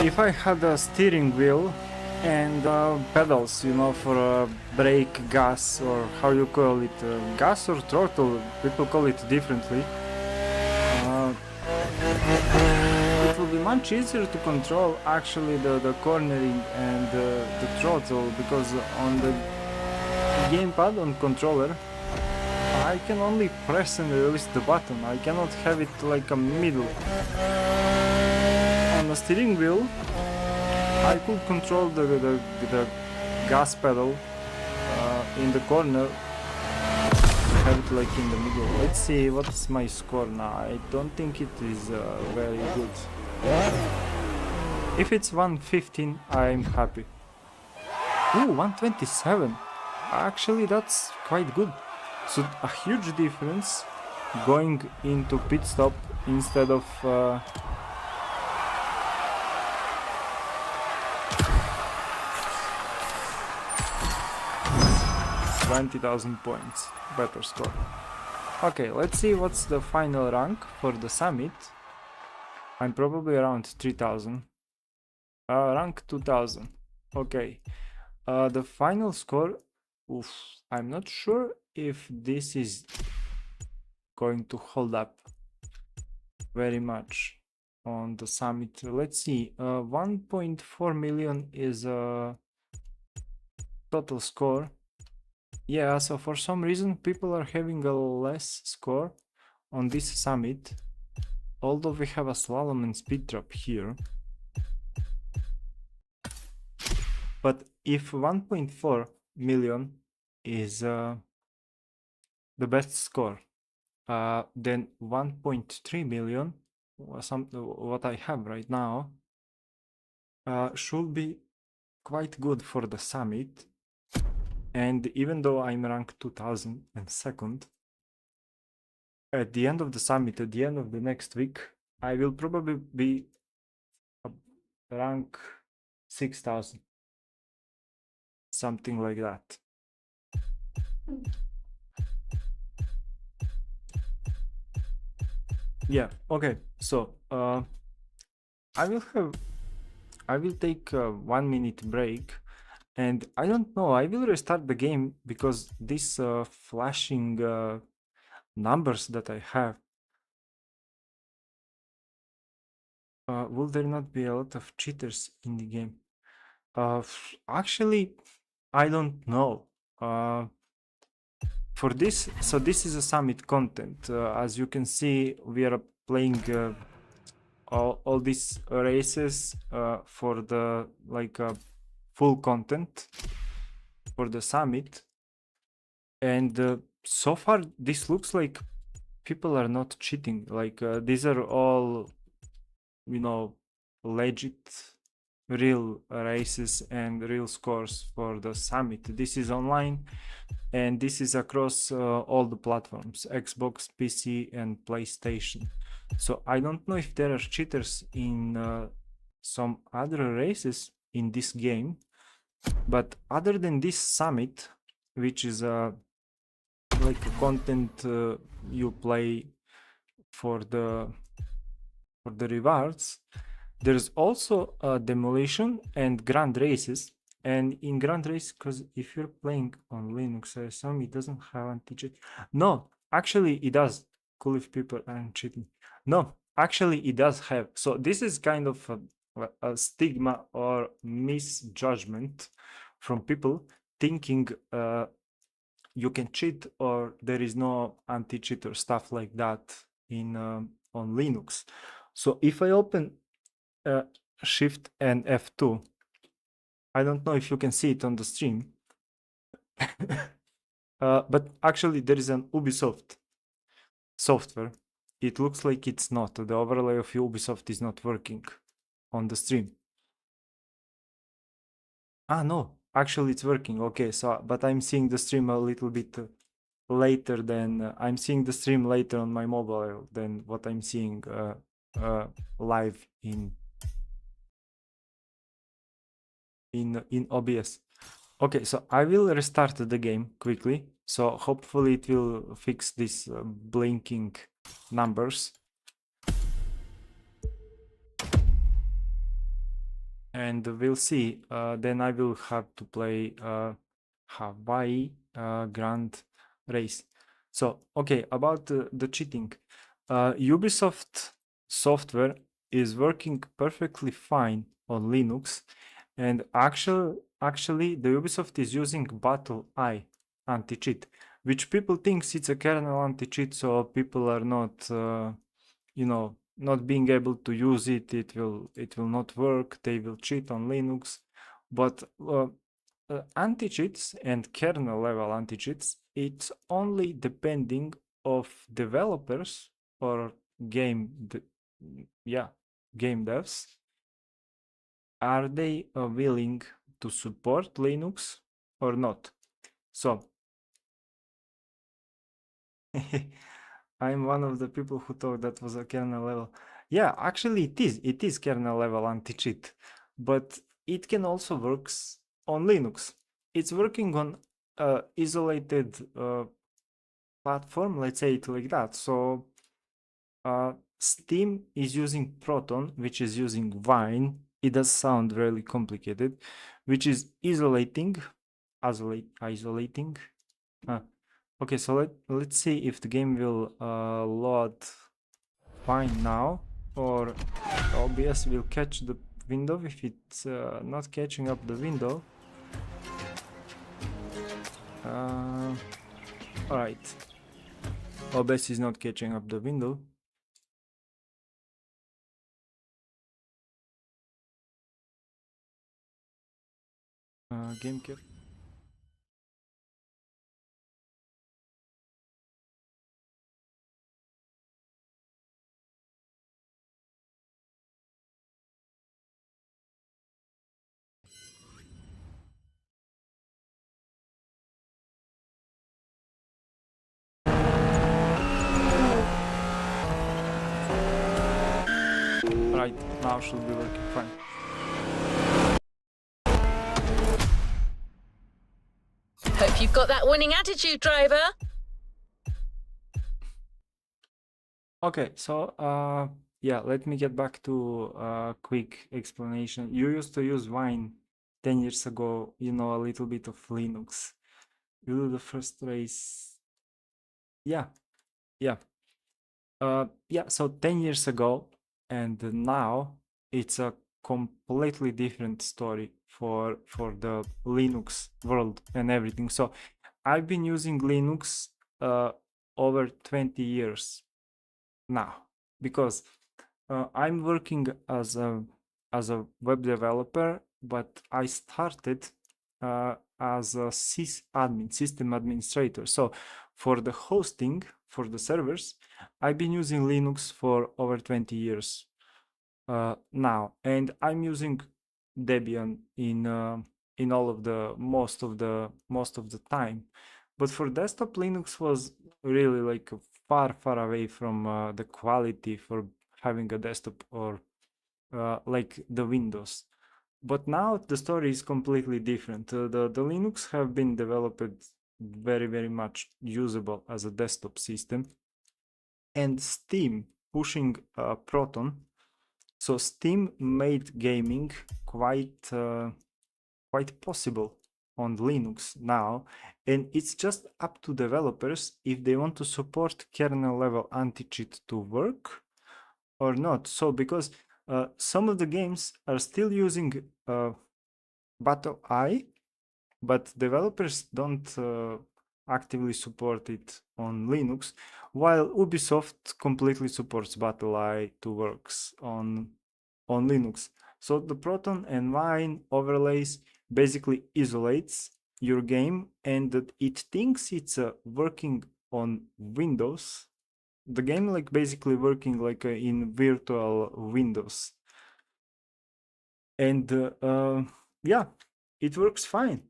If I had a steering wheel and pedals, you know, for brake, gas, or how you call it, gas or throttle, people call it differently. It will be much easier to control actually the cornering and the throttle, because on the gamepad on controller I can only press and release the button. I cannot have it like a middle. On the steering wheel I could control the gas pedal in the corner, have it like in the middle. Let's see what's my score now. I don't think it is very good. If it's 115, I'm happy. Ooh, 127. Actually, that's quite good. So a huge difference going into pit stop instead of 20,000 points. Better score. Okay, let's see what's the final rank for the summit. I'm probably around 3,000. Rank 2,000. Okay. The final score. Oof, I'm not sure if this is going to hold up very much on the summit. Let's see. 1.4 million is a total score. Yeah, so for some reason people are having a less score on this summit, although we have a slalom and speed trap here. But if 1.4 million is the best score, then 1.3 million, what I have right now, should be quite good for the summit. And even though I'm ranked 2002nd, at the end of the summit, at the end of the next week, I will probably be rank 6,000. Something like that. Yeah, okay, so I will take a 1 minute break, and I don't know, I will restart the game because this flashing numbers that I have, will there not be a lot of cheaters in the game? Actually, I don't know. For this, so this is a summit content. As you can see, we are playing all these races for the full content for the summit, and so far this looks like people are not cheating. Like these are all, you know, legit, real races and real scores for the summit. This is online, and this is across all the platforms: Xbox, PC, and PlayStation. So I don't know if there are cheaters in some other races in this game, but other than this summit, which is like a content you play for the rewards, there's also demolition and grand races. And in grand race, because if you're playing on Linux, I assume it doesn't have anti-cheat. No, actually it does. Cool if people aren't cheating. No, actually it does have. So this is kind of a stigma or misjudgment from people thinking you can cheat or there is no anti-cheat or stuff like that in on Linux. So if I open Shift and F2, I don't know if you can see it on the stream, but actually there is an Ubisoft software. It looks like it's not. The overlay of Ubisoft is not working on the stream. Ah, no, actually it's working. Okay, so, but I'm seeing the stream a little bit later than, I'm seeing the stream later on my mobile than what I'm seeing live in OBS. Okay, so I will restart the game quickly. So hopefully it will fix these blinking numbers. And we'll see. Then I will have to play Hawaii Grand Race. So, okay, about the cheating. Ubisoft software is working perfectly fine on Linux. And actually, the Ubisoft is using Battle Eye anti-cheat, which people thinks it's a kernel anti-cheat, so people are not, you know, not being able to use it. It will not work. They will cheat on Linux, but anti-cheats and kernel level anti-cheats, it's only depending of developers or game devs. Are they willing to support Linux or not? So I'm one of the people who thought that was a kernel level. Yeah, actually it is kernel level anti-cheat, but it can also works on Linux. It's working on isolated platform, let's say it like that. So Steam is using Proton, which is using Wine. It does sound really complicated, which is isolating. Okay, so let's see if the game will load fine now, or OBS will catch the window. If it's not catching up the window, all right, OBS is not catching up the window. Game cap. Right, now should be working fine. Hope you've got that winning attitude, driver. Okay, so yeah, let me get back to a quick explanation. You used to use Wine 10 years ago, you know, a little bit of Linux. You do the first race. Yeah, yeah. Yeah, so 10 years ago and now it's a completely different story for the Linux world and everything. So I've been using Linux uh, over 20 years now because I'm working as a web developer, but I started as a sysadmin, system administrator. So for the hosting, for the servers, I've been using Linux for over 20 years now, and I'm using Debian in all of the most of the time. But for desktop, Linux was really like far away from the quality for having a desktop or like the Windows. But now the story is completely different. The Linux have been developed very much usable as a desktop system, and Steam pushing Proton. So Steam made gaming quite possible on Linux now, and it's just up to developers if they want to support kernel level anti-cheat to work or not. So because some of the games are still using Battle Eye, but developers don't actively support it on Linux, while Ubisoft completely supports BattleEye to works on Linux. So the Proton and Wine overlays basically isolates your game, and that it thinks it's working on Windows. The game like basically working like in virtual Windows, and yeah, it works fine.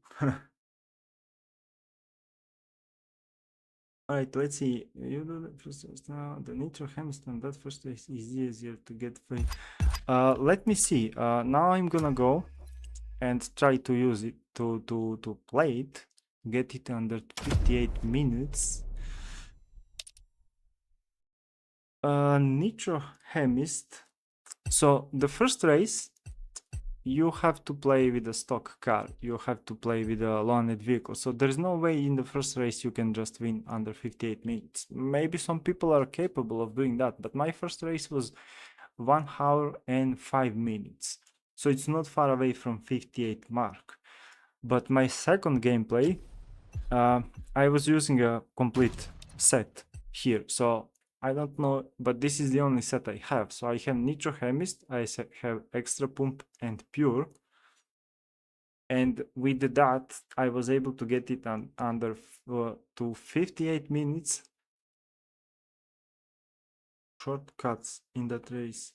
All right, let's see. You do the first now. The Nitro Hamilton, that first is easier to get free. Let me see. Now I'm gonna go and try to use it to play it, get it under 58 minutes. Nitro Chemist. So the first race, you have to play with a stock car. You have to play with a loaned vehicle. So there's no way in the first race you can just win under 58 minutes. Maybe some people are capable of doing that, but my first race was 1 hour and 5 minutes. So it's not far away from 58 mark. But my second gameplay, I was using a complete set here. So I don't know, but this is the only set I have. So I have Nitro Chemist, I have Extra Pump and Pure. And with that, I was able to get it under to 58 minutes. Shortcuts in that race.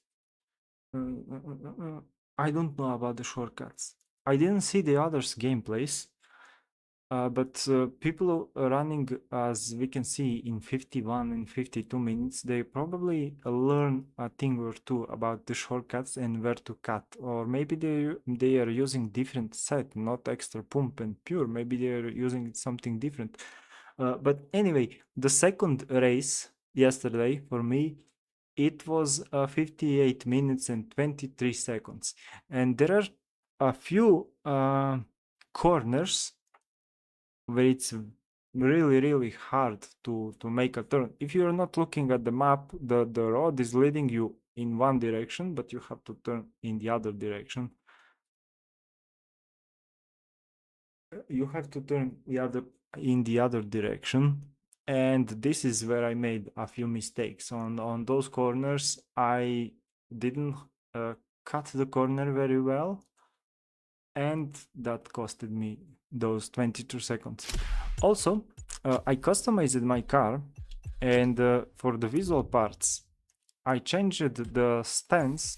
I don't know about the shortcuts. I didn't see the others' gameplays. But people running, as we can see, in 51 and 52 minutes, they probably learn a thing or two about the shortcuts and where to cut. Or maybe they are using different set, not extra pump and pure. Maybe they are using something different. But anyway, the second race yesterday for me, it was 58 minutes and 23 seconds. And there are a few corners where it's really hard to make a turn. If you're not looking at the map, the road is leading you in one direction, but you have to turn in the other direction. You have to turn in the other direction, and this is where I made a few mistakes. On those corners, I didn't cut the corner very well, and that costed me those 22 seconds. Also, I customized my car, and for the visual parts, I changed the stance,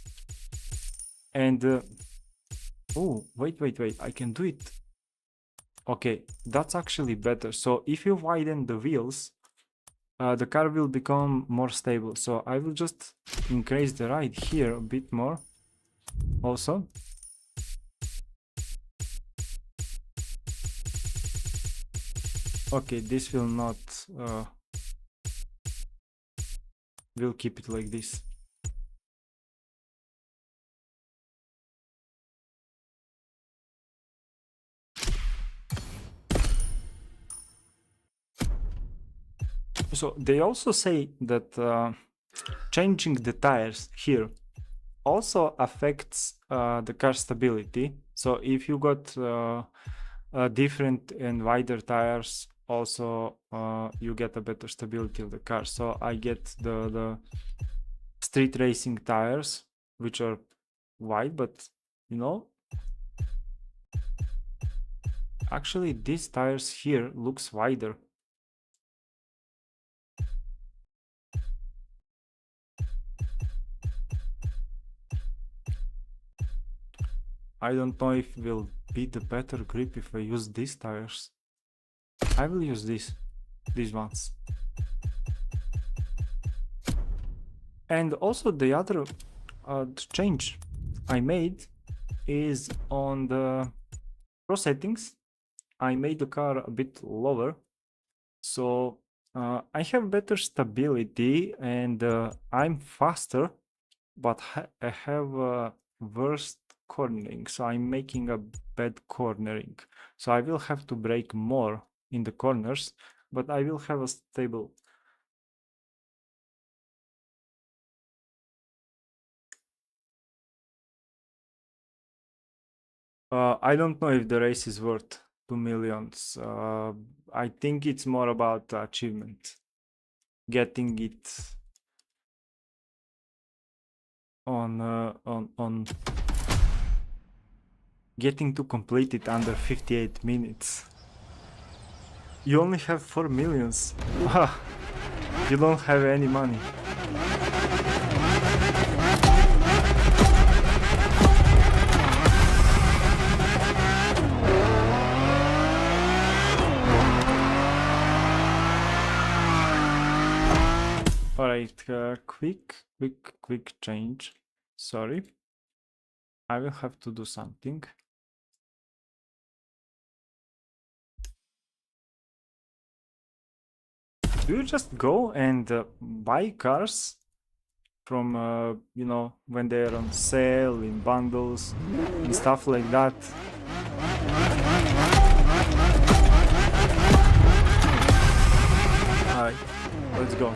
and oh, wait, I can do it. Okay, that's actually better. So if you widen the wheels, the car will become more stable. So I will just increase the ride here a bit more also. Okay, this will not, we'll keep it like this. So they also say that changing the tires here also affects the car stability. So if you got different and wider tires, also you get a better stability of the car. So I get the street racing tires, which are wide, but you know, actually these tires here looks wider. I don't know if it will be the better grip if I use these tires. I will use these ones. And also the other change I made is on the Pro settings. I made the car a bit lower, so I have better stability and I'm faster, but I have worst cornering, so I'm making a bad cornering. So I will have to brake more in the corners, but I will have a stable. I don't know if the race is worth 2 millions. I think it's more about achievement, getting it on getting to complete it under 58 minutes. You only have 4 millions. You don't have any money. Alright, quick change. Sorry. I will have to do something. Do you just go and buy cars from, you know, when they're on sale, in bundles, and stuff like that? Alright, let's go.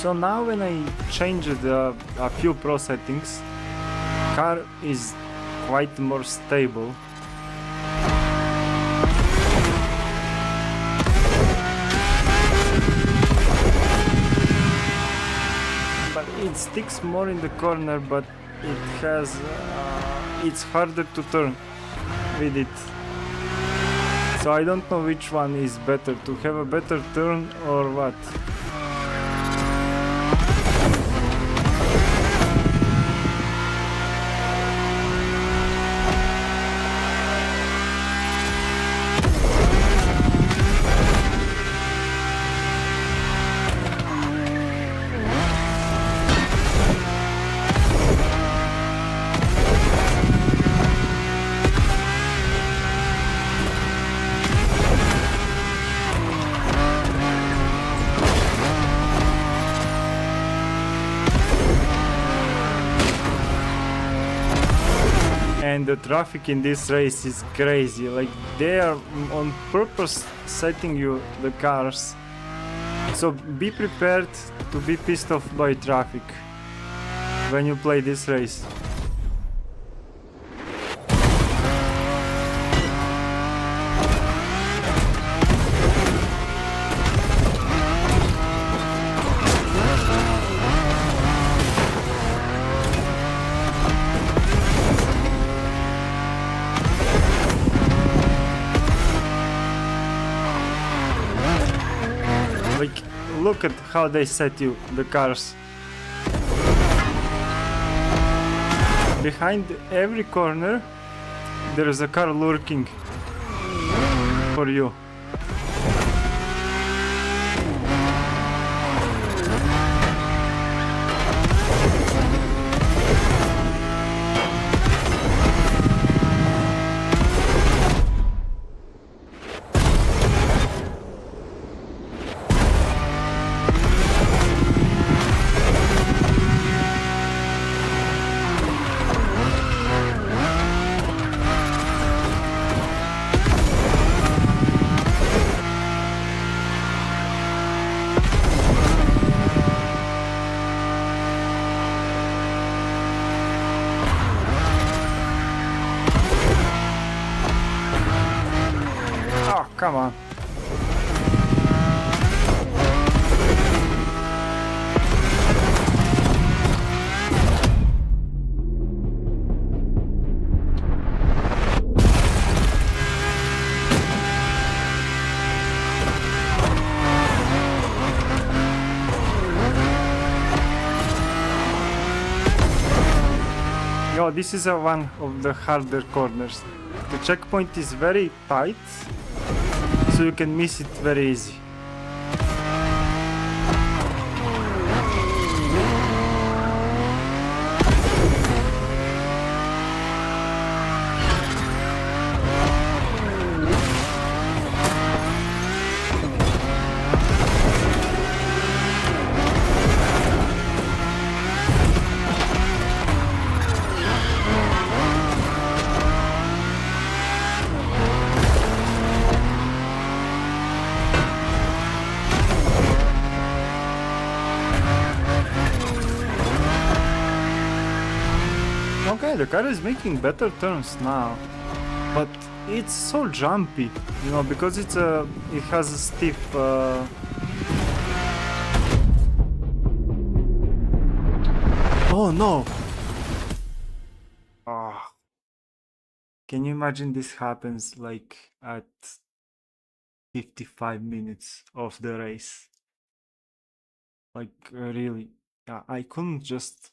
So now when I changed a few Pro settings, car is quite more stable. But it sticks more in the corner, but it has it's harder to turn with it. So I don't know which one is better, to have a better turn or what. And the traffic in this race is crazy. Like, they are on purpose setting you the cars, so be prepared to be pissed off by traffic when you play this race. Like, look at how they set you the cars. Behind every corner there is a car lurking for you. come on. Yo, this is one of the harder corners. The checkpoint is very tight, so you can miss it very easy. Okay, the car is making better turns now, but it's so jumpy, you know, because it has a stiff. Oh no! Ah, can you imagine this happens like at 55 minutes of the race? Like really, I couldn't just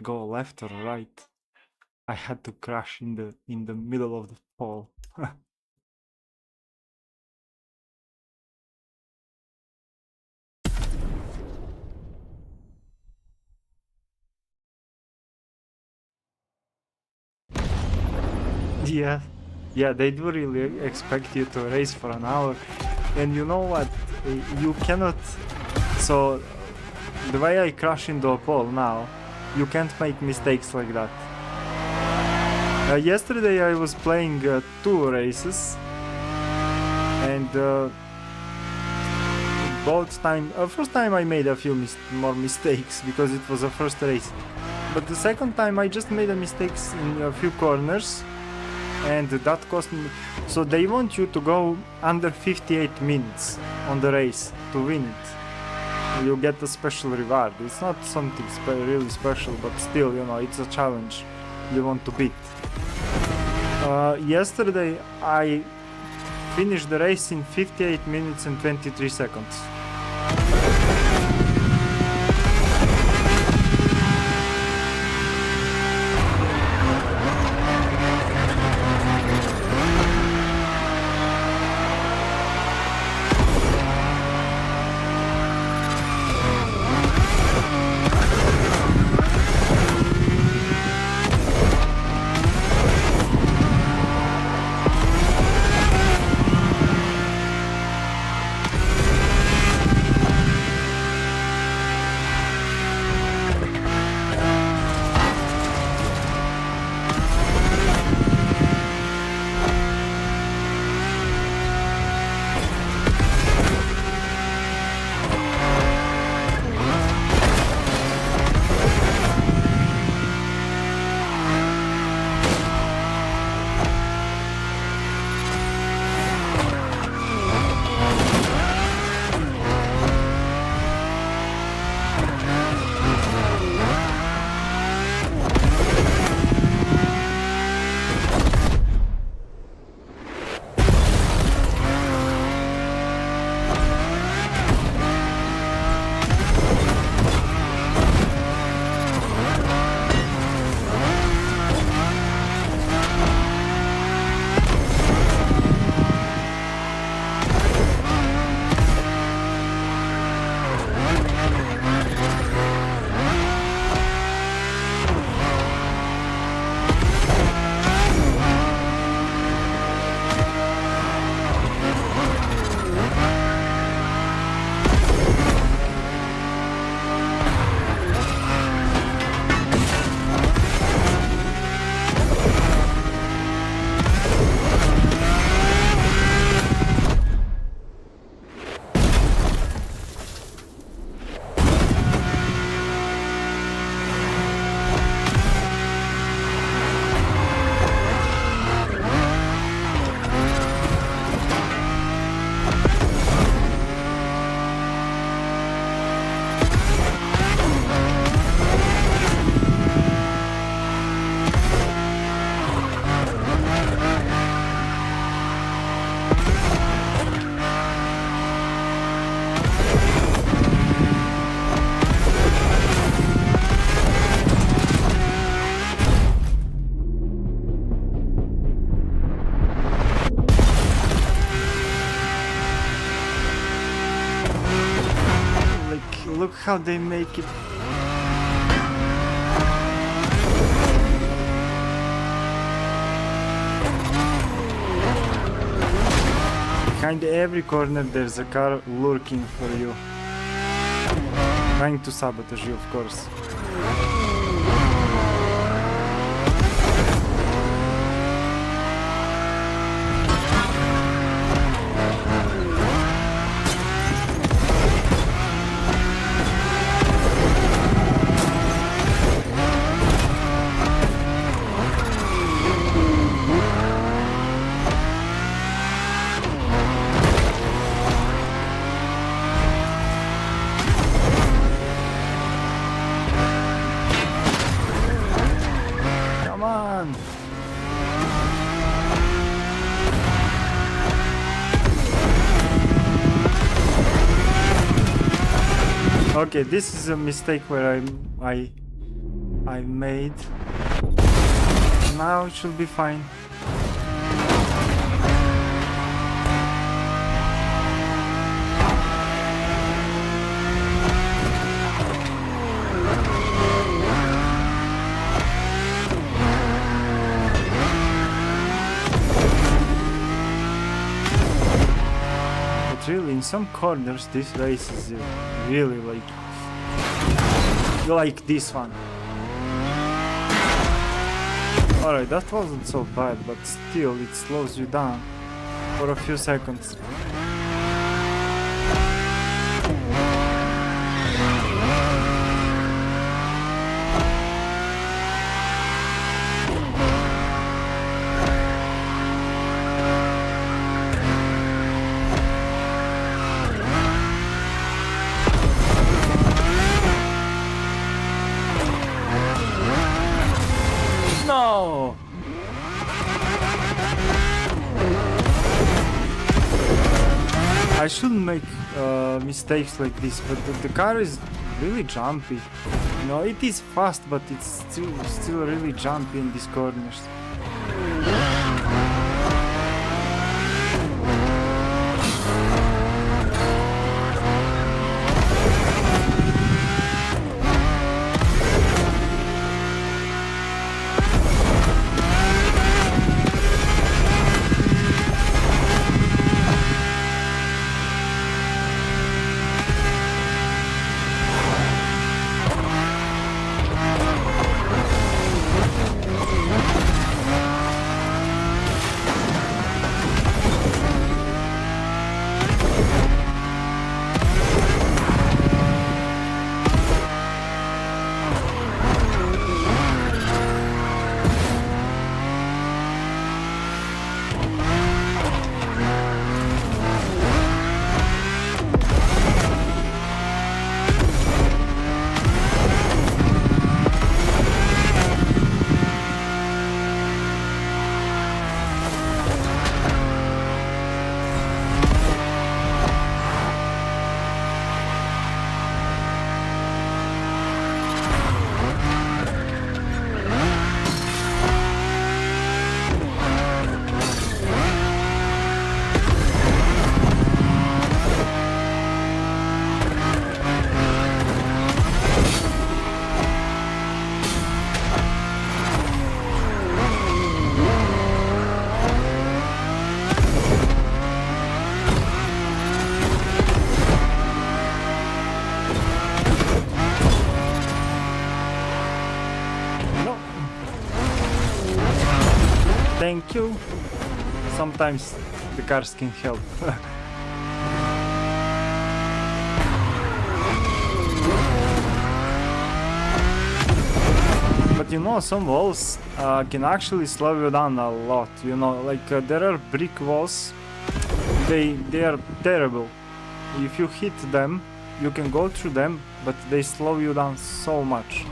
go left or right. I had to crash in the middle of the pole. Yeah, yeah, they do really expect you to race for an hour, and you know what? You cannot. So the way I crash into a pole now, you can't make mistakes like that. Yesterday I was playing 2 races, and first time I made a few more mistakes because it was a first race, but the second time I just made a mistakes in a few corners, and that cost me. So they want you to go under 58 minutes on the race to win it. You get a special reward. It's not something really special, but still, you know, it's a challenge you want to beat. Yesterday I finished the race in 58 minutes and 23 seconds. look how they make it. Behind every corner there's a car lurking for you. Trying to sabotage you, of course. Come on! Okay, this is a mistake where I made. Now it should be fine. But really, in some corners, this race is really like this one. Alright, that wasn't so bad, but still it slows you down for a few seconds. No! I shouldn't make mistakes like this, but the car is really jumpy. You know, it is fast, but it's still really jumpy in these corners. Thank you. Sometimes the cars can help. But you know, some walls can actually slow you down a lot. You know, like there are brick walls. They are terrible. If you hit them, you can go through them, but they slow you down so much.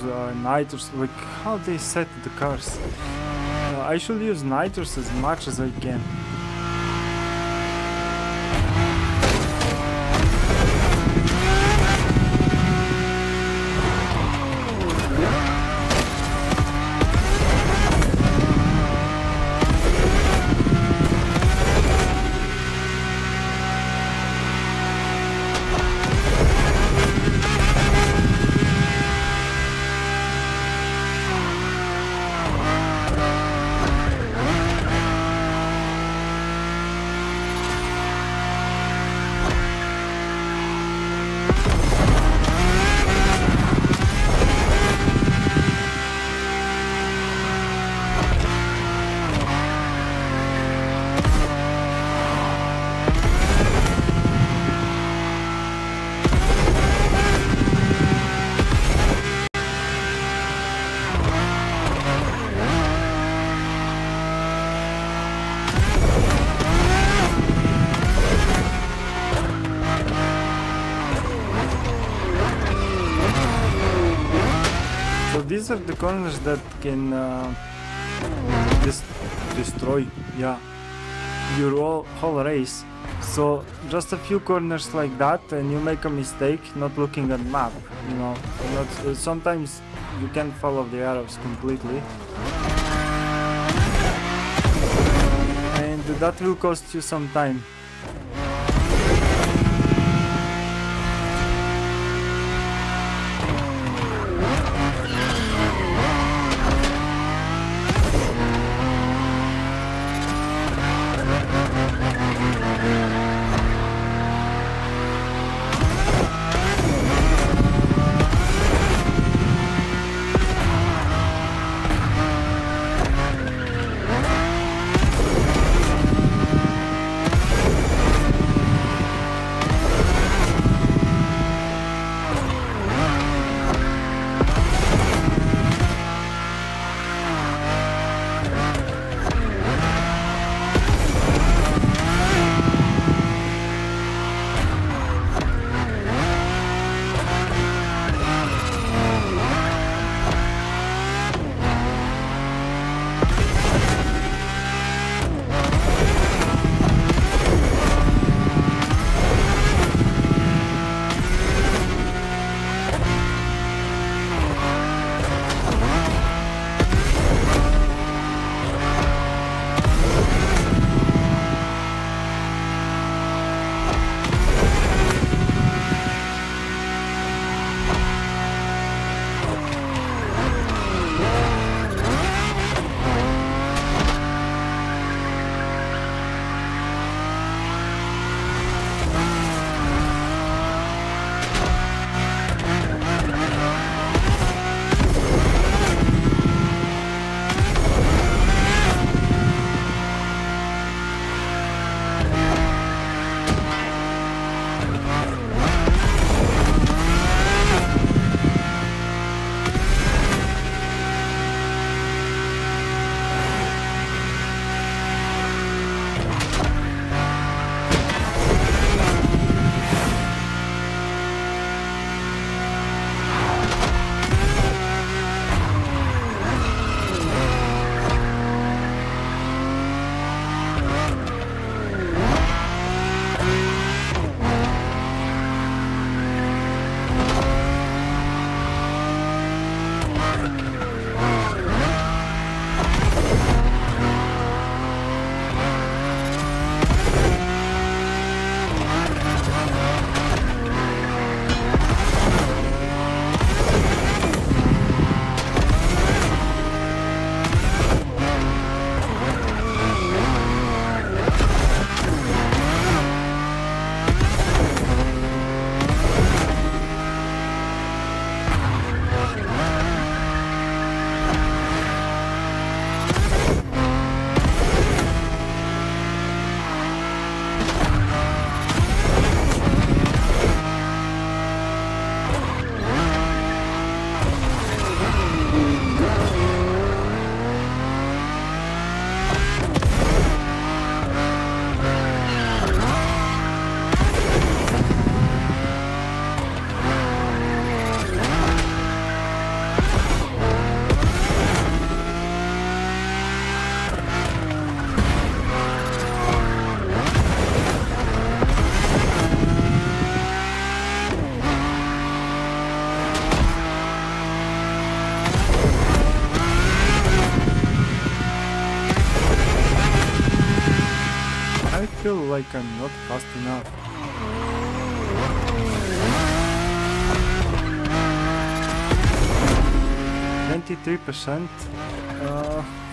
use nitrous, like how they set the cars. I should use nitrous as much as I can. So these are the corners that can destroy, yeah, your whole race. So just a few corners like that, and you make a mistake not looking at map. You know, sometimes you can't follow the arrows completely, and that will cost you some time. feel like I'm not fast enough. %,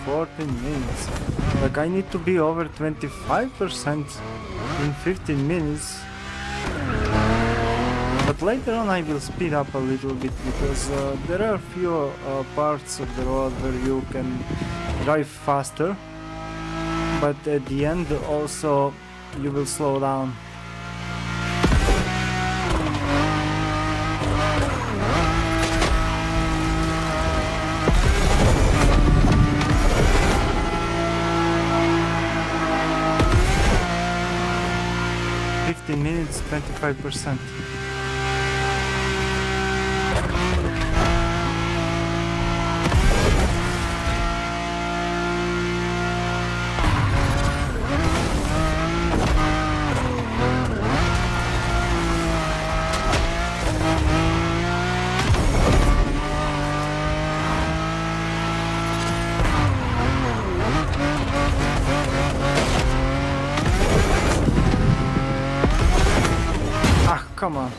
14 minutes. Like I need to be over 25% in 15 minutes. But later on I will speed up a little bit because there are a few parts of the road where you can drive faster. But at the end also you will slow down. Minutes, 25%. Come on.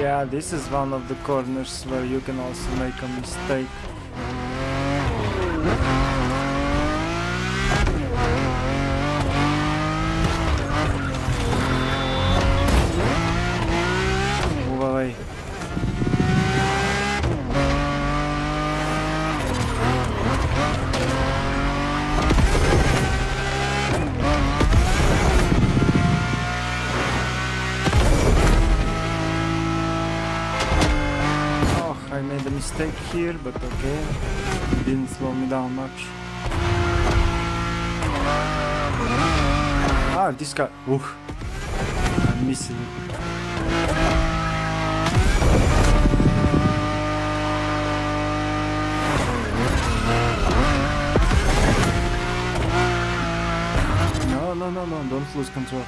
Yeah, this is one of the corners where you can also make a mistake. Move away. I made a mistake here, but okay, it didn't slow me down much. Ah, this guy, oof, I'm missing it. No, don't lose control.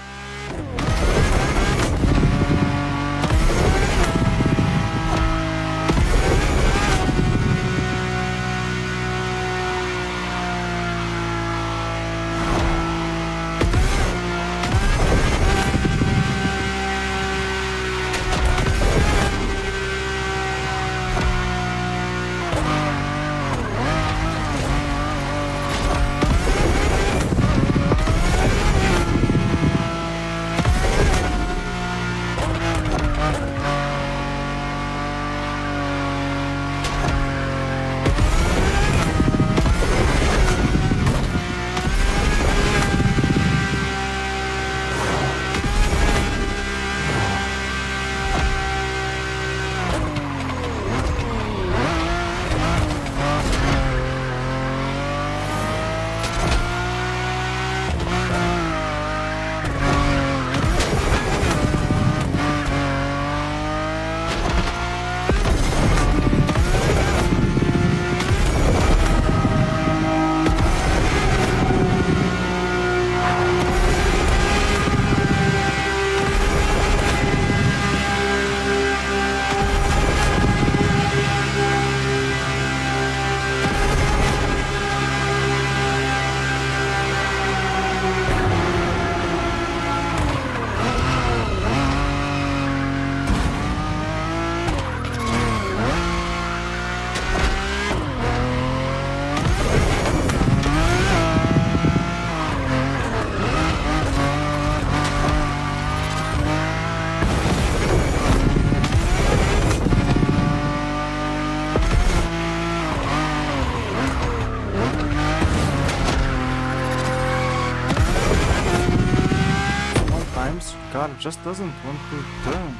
Car just doesn't want to turn.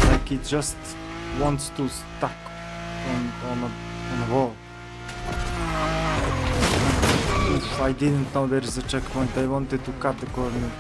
Like it just wants to stuck on a wall. Oof, I didn't know there is a checkpoint. I wanted to cut the corner.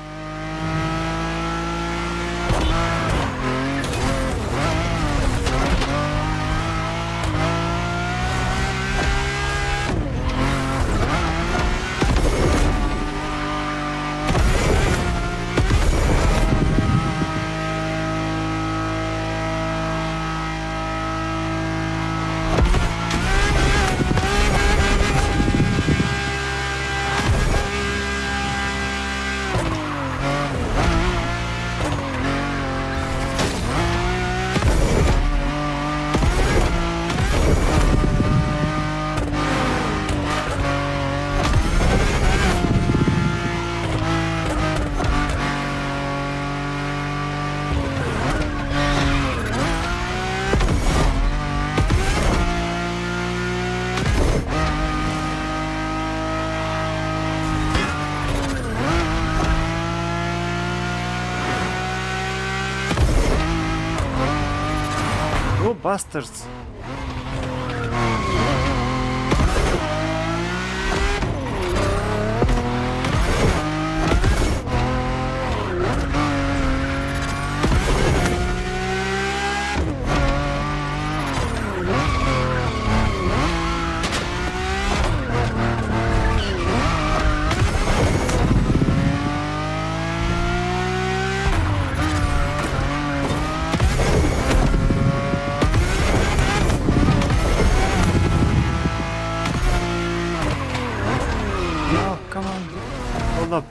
You bastards! No, come on. Hold up.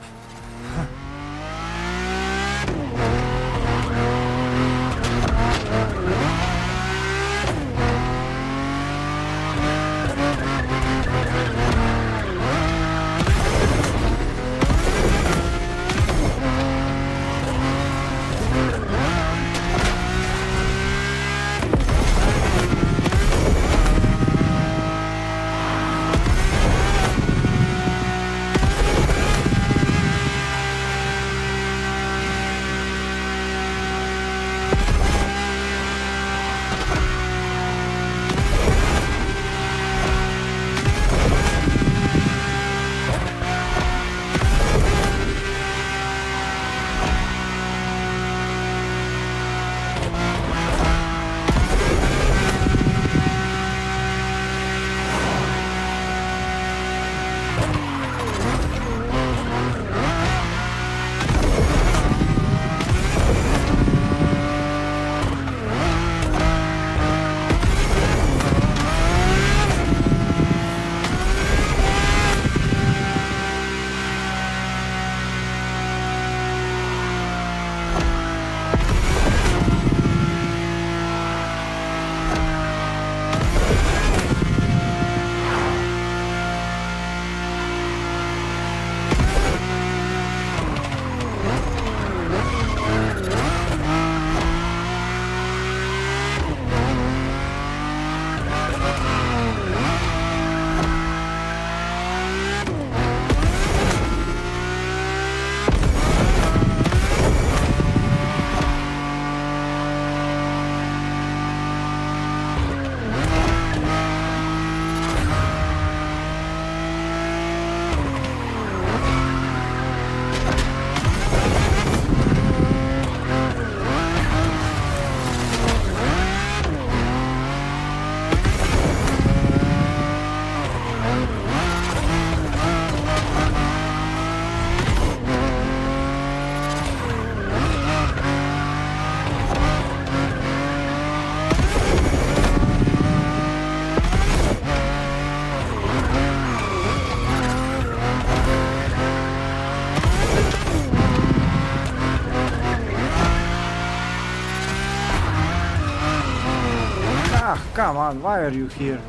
Ah, come on, why are you here?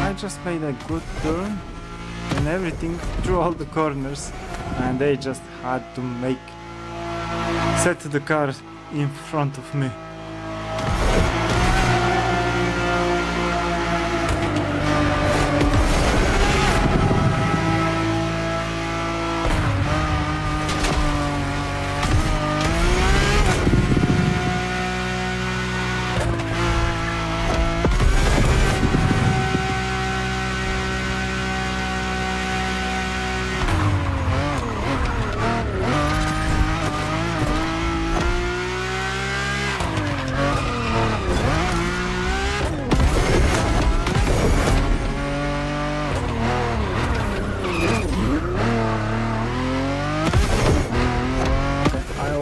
I just made a good turn and everything through all the corners, and they just had to set the car in front of me.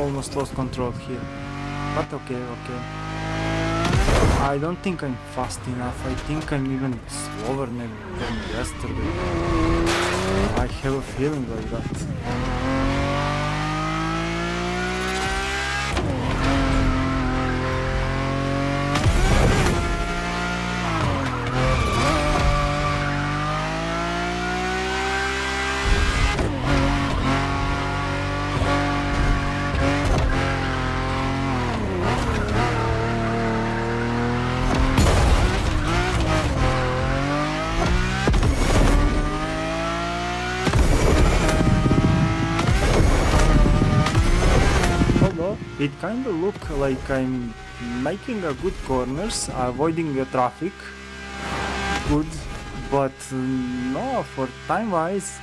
Almost lost control here, but okay. I don't think I'm fast enough. I think I'm even slower than yesterday. I have a feeling like that. it kind of look like I'm making a good corners, avoiding the traffic, good, but no, for time wise,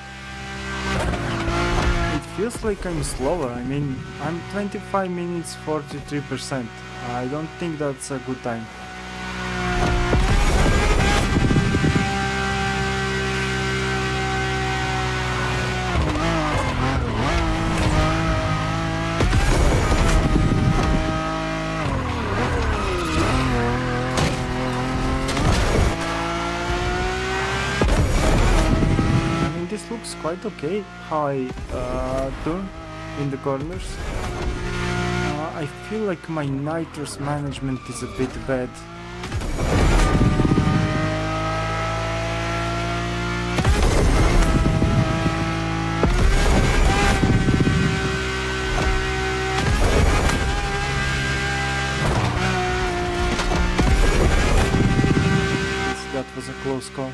it feels like I'm slower. I mean, I'm 25 minutes 43%. I don't think that's a good time. This looks quite okay how I turn in the corners. I feel like my nitrous management is a bit bad. That was a close call.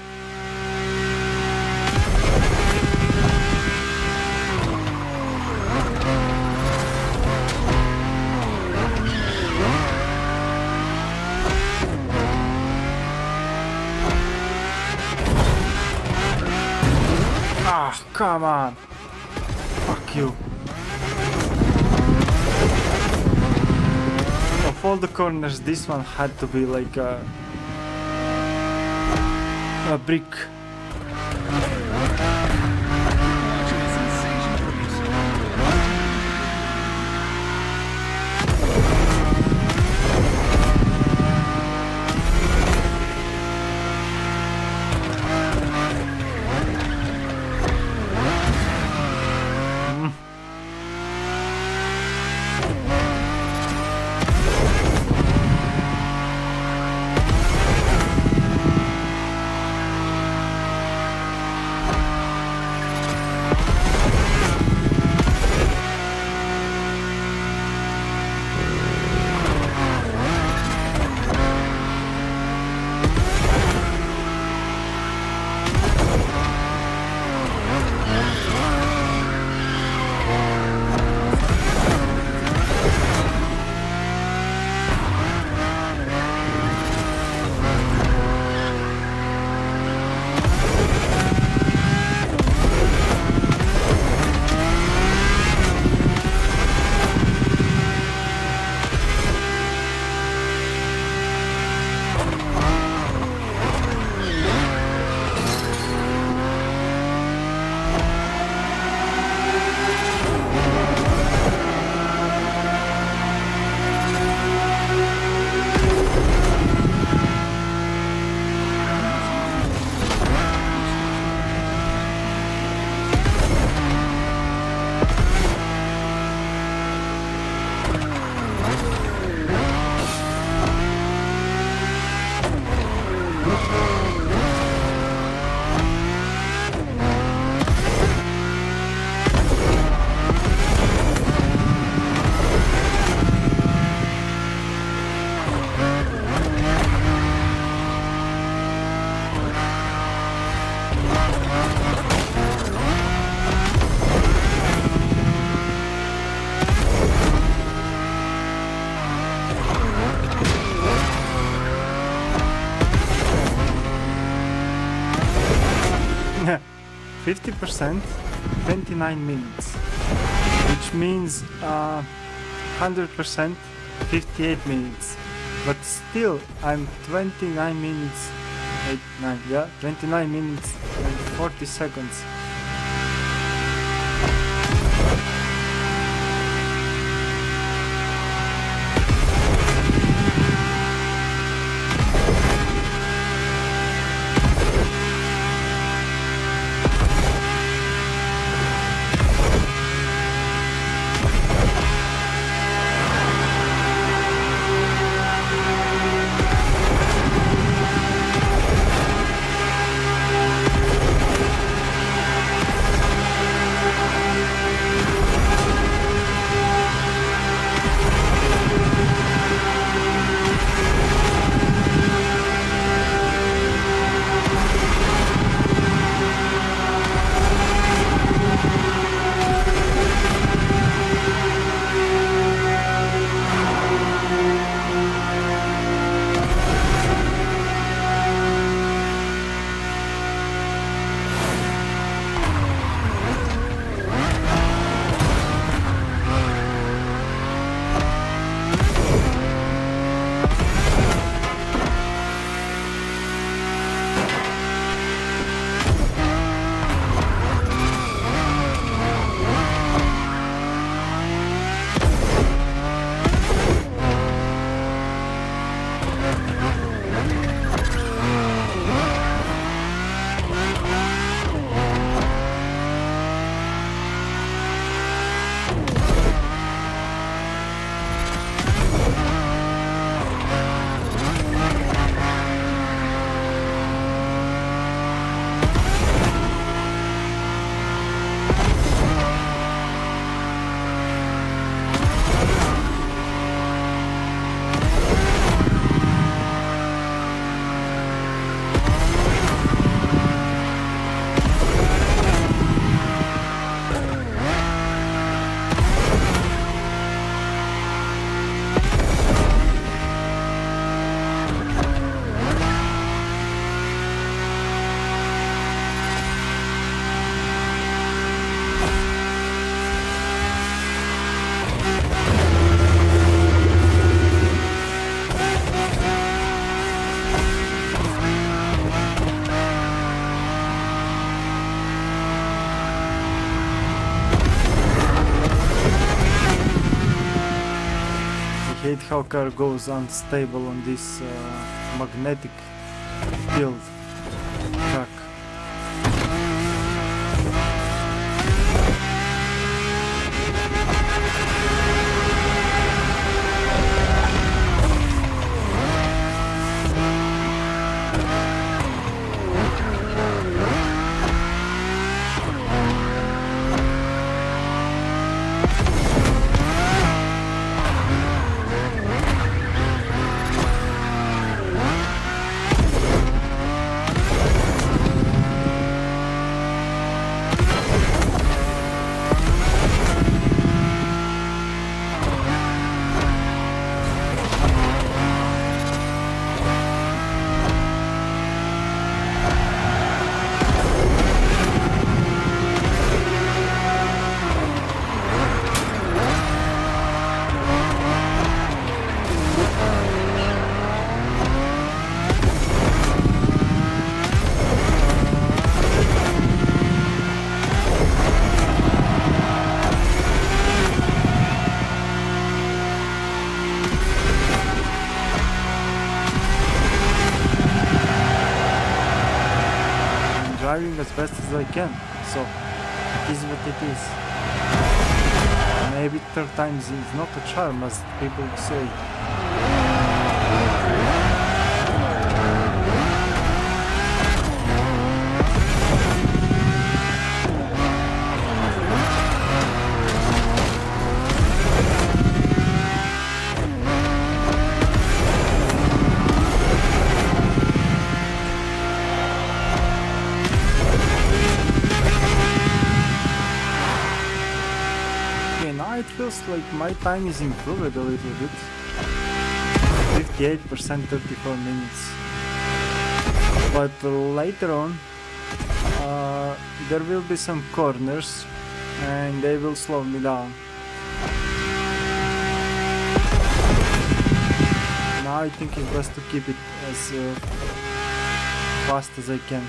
Ah, come on! Fuck you! Of all the corners, this one had to be like a brick. Yeah, 50%, 29 minutes, which means 100%, 58 minutes. But still, I'm 29 minutes, 8, 9, yeah, 29 minutes and 40 seconds. hate how car goes unstable on this magnetic field track. Driving as fast as I can, so it is what it is. Maybe third time is not a charm, as people say. Now it feels like my time is improved a little bit. 58%, 34 minutes. But later on, there will be some corners and they will slow me down. Now I think it's best to keep it as fast as I can.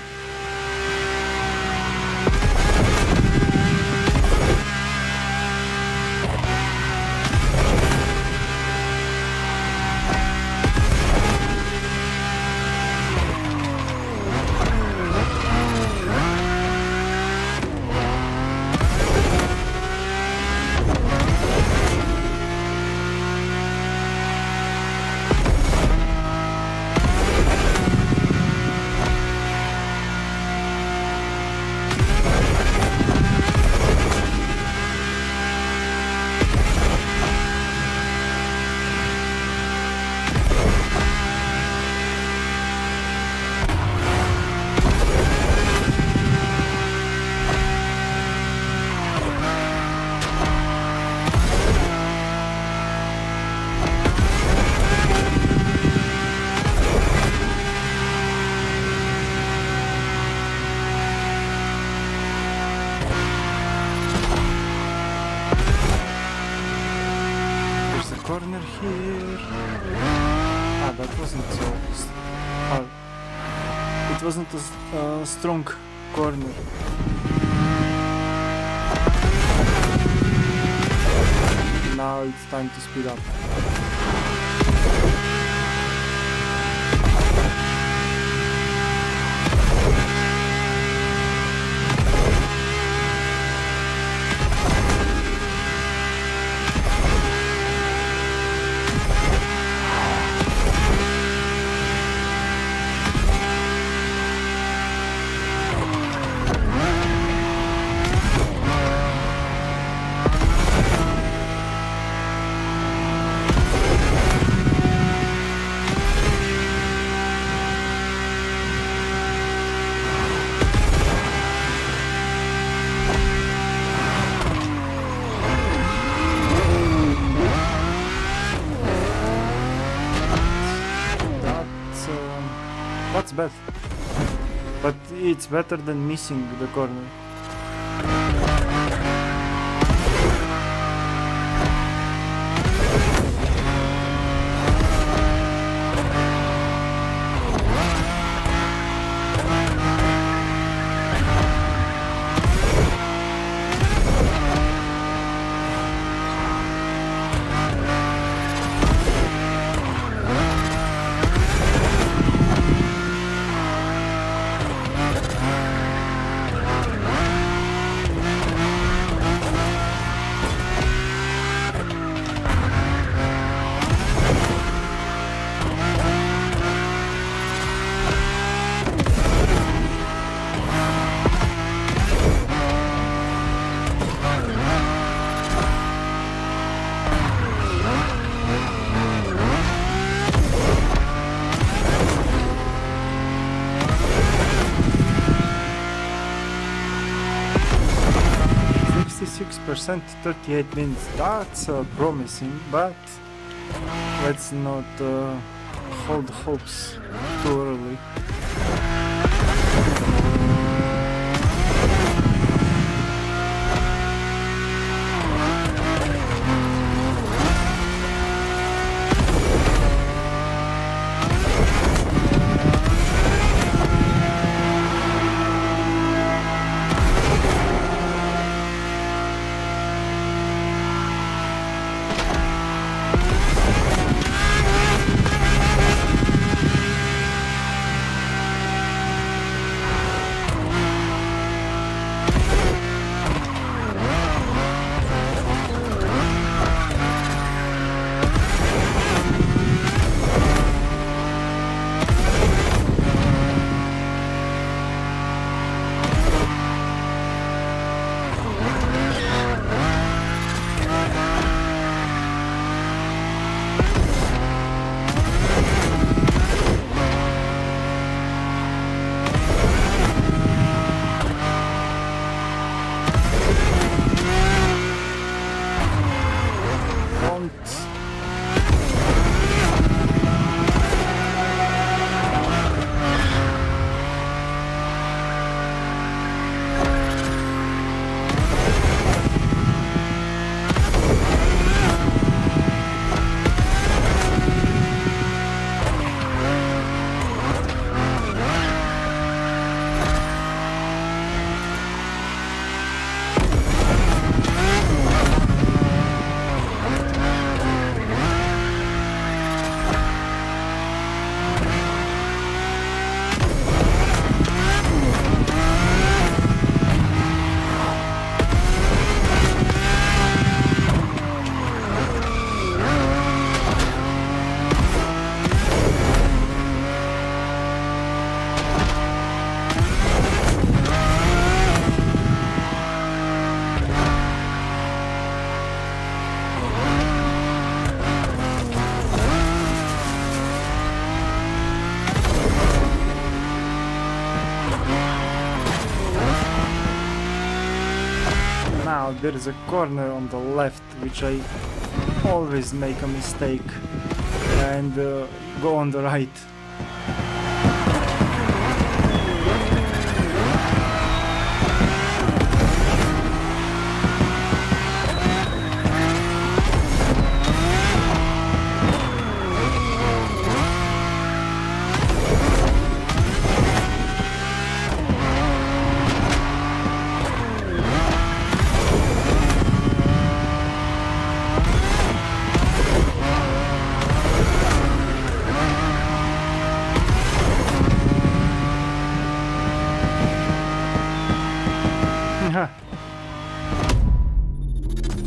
Corner here. Ah, that wasn't so hard. It wasn't a strong corner. Now it's time to speed up. That's bad, but it's better than missing the corner. 6%, 38 minutes. That's promising, but let's not hold hopes too early. Now there is a corner on the left which I always make a mistake and go on the right.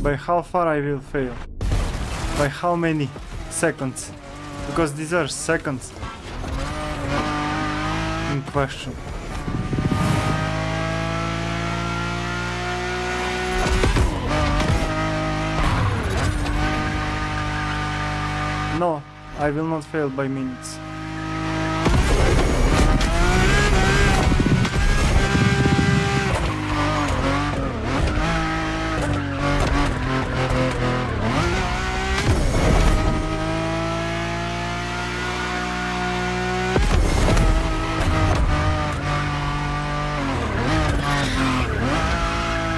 By how far I will fail? By how many seconds? Because these are seconds in question. No, I will not fail by minutes.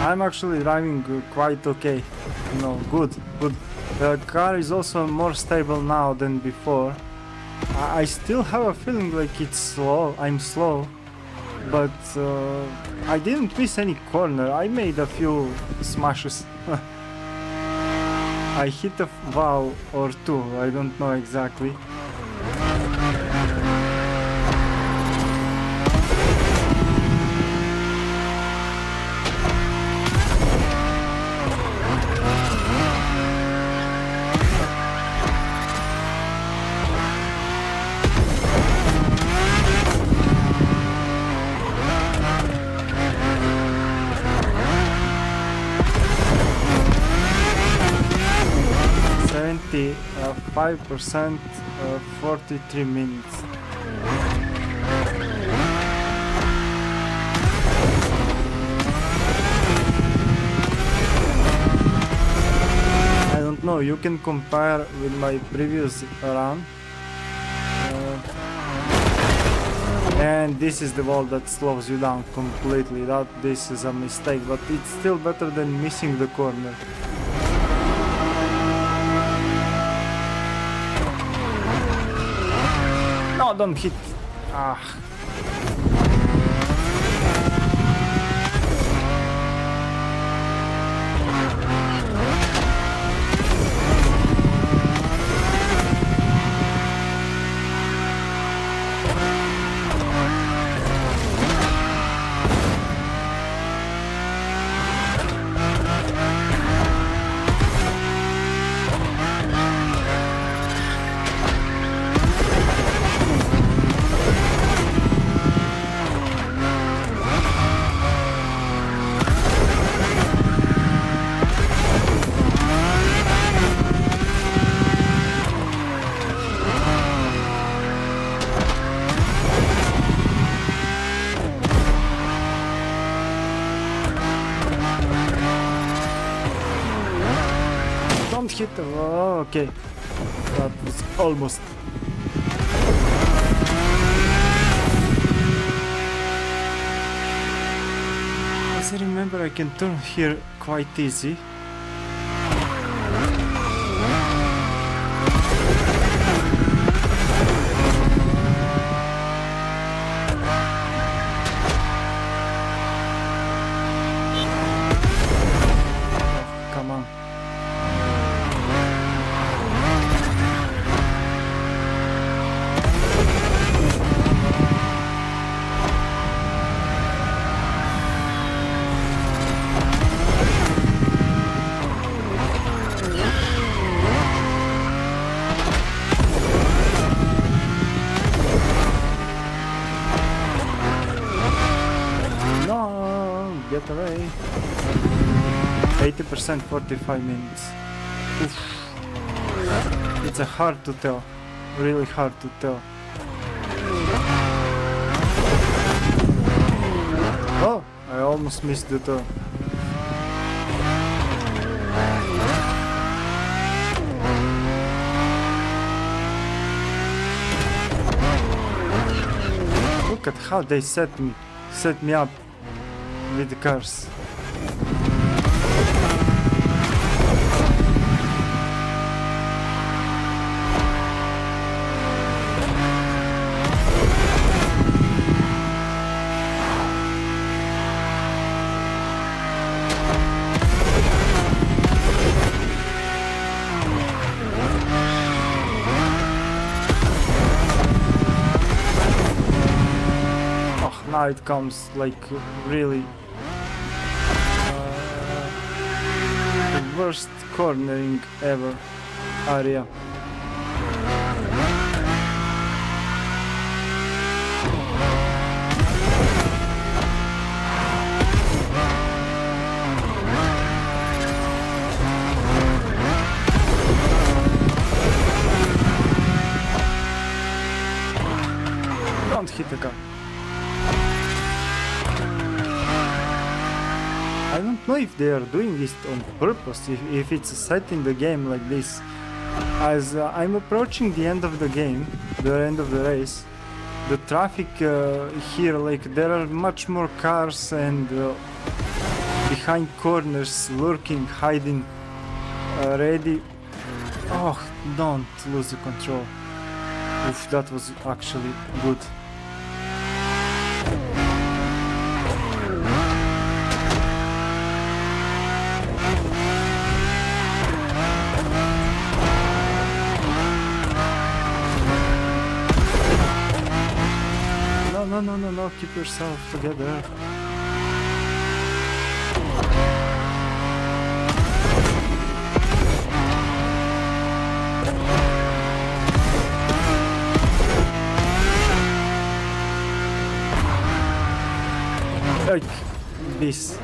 I'm actually driving quite okay, you know, good. The car is also more stable now than before. I still have a feeling like it's slow, I'm slow, but I didn't miss any corner. I made a few smashes. I hit a valve or two, I don't know exactly. Seventy 5%, 43 minutes. know, you can compare with my previous run. And this is the wall that slows you down completely. This is a mistake, but it's still better than missing the corner. No, don't hit. Ah. Don't hit the wall. Okay, that was almost. As I remember, I can turn here quite easy. Oh, come on. No, get away. 80%, 45 minutes. Oof. It's hard to tell. Really hard to tell. Oh, I almost missed the turn. Look at how they set me up with the cars. Now it comes like really the worst cornering ever area. Don't hit the car. I don't know if they are doing this on purpose, if it's set in the game like this. As I'm approaching the end of the game, the end of the race, the traffic here, like there are much more cars and behind corners, lurking, hiding, ready. Oh, don't lose the control. Oof, that was actually good. No, keep yourself together. Like this.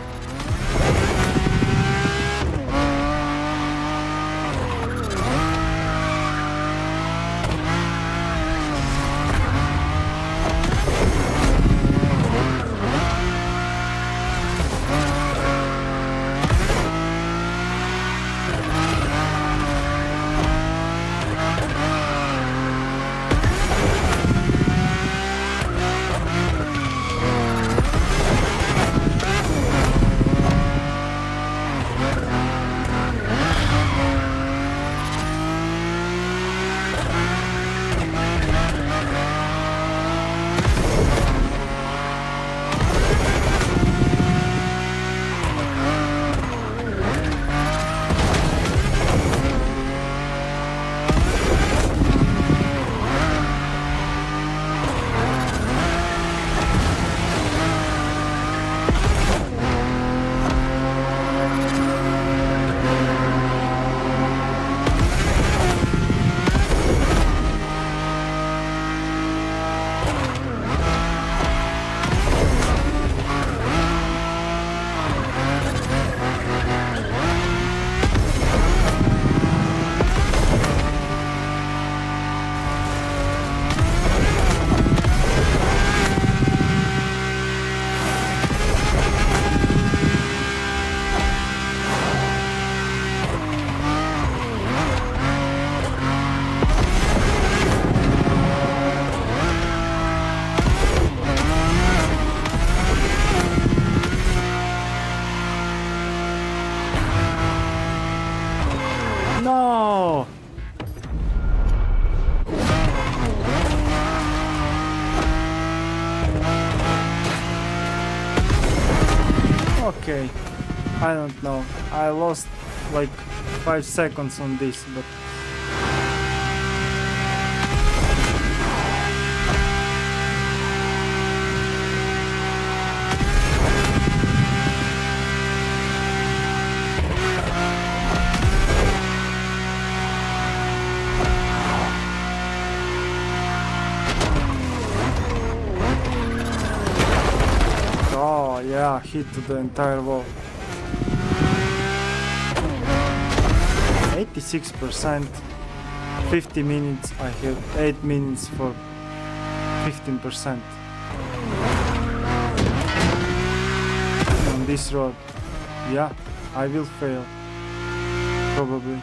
Okay, I don't know. I lost like 5 seconds on this, but oh yeah, hit to the entire wall. 86%, 50 minutes, I have 8 minutes for 15% on this road. Yeah, I will fail, probably.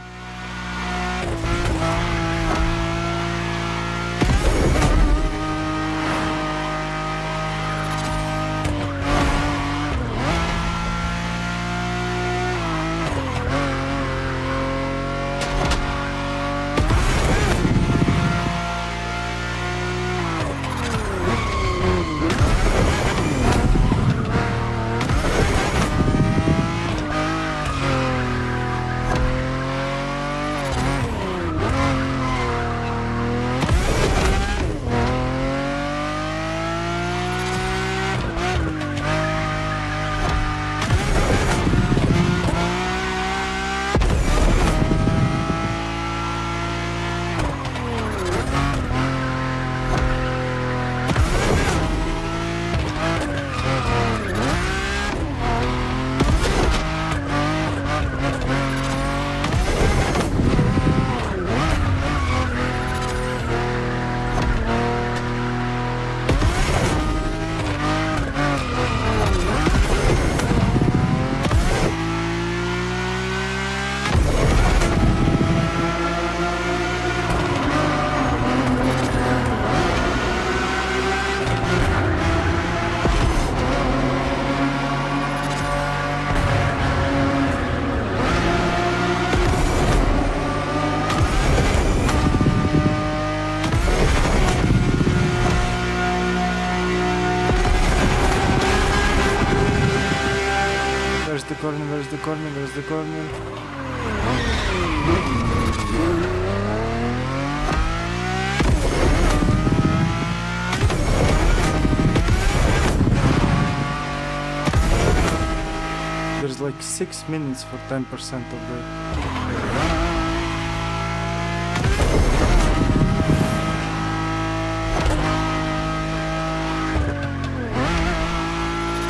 Where's the corner? There's like 6 minutes for 10% of the...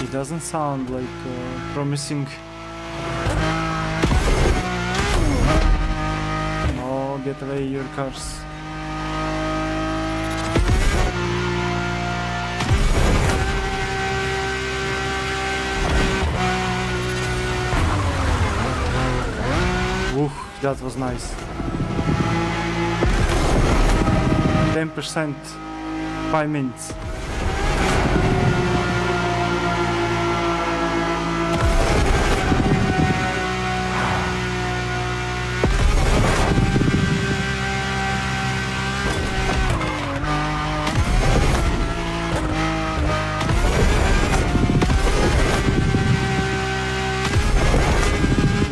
It doesn't sound like promising. Oh, get away your cars. Oof, that was nice. 10%, 5 minutes.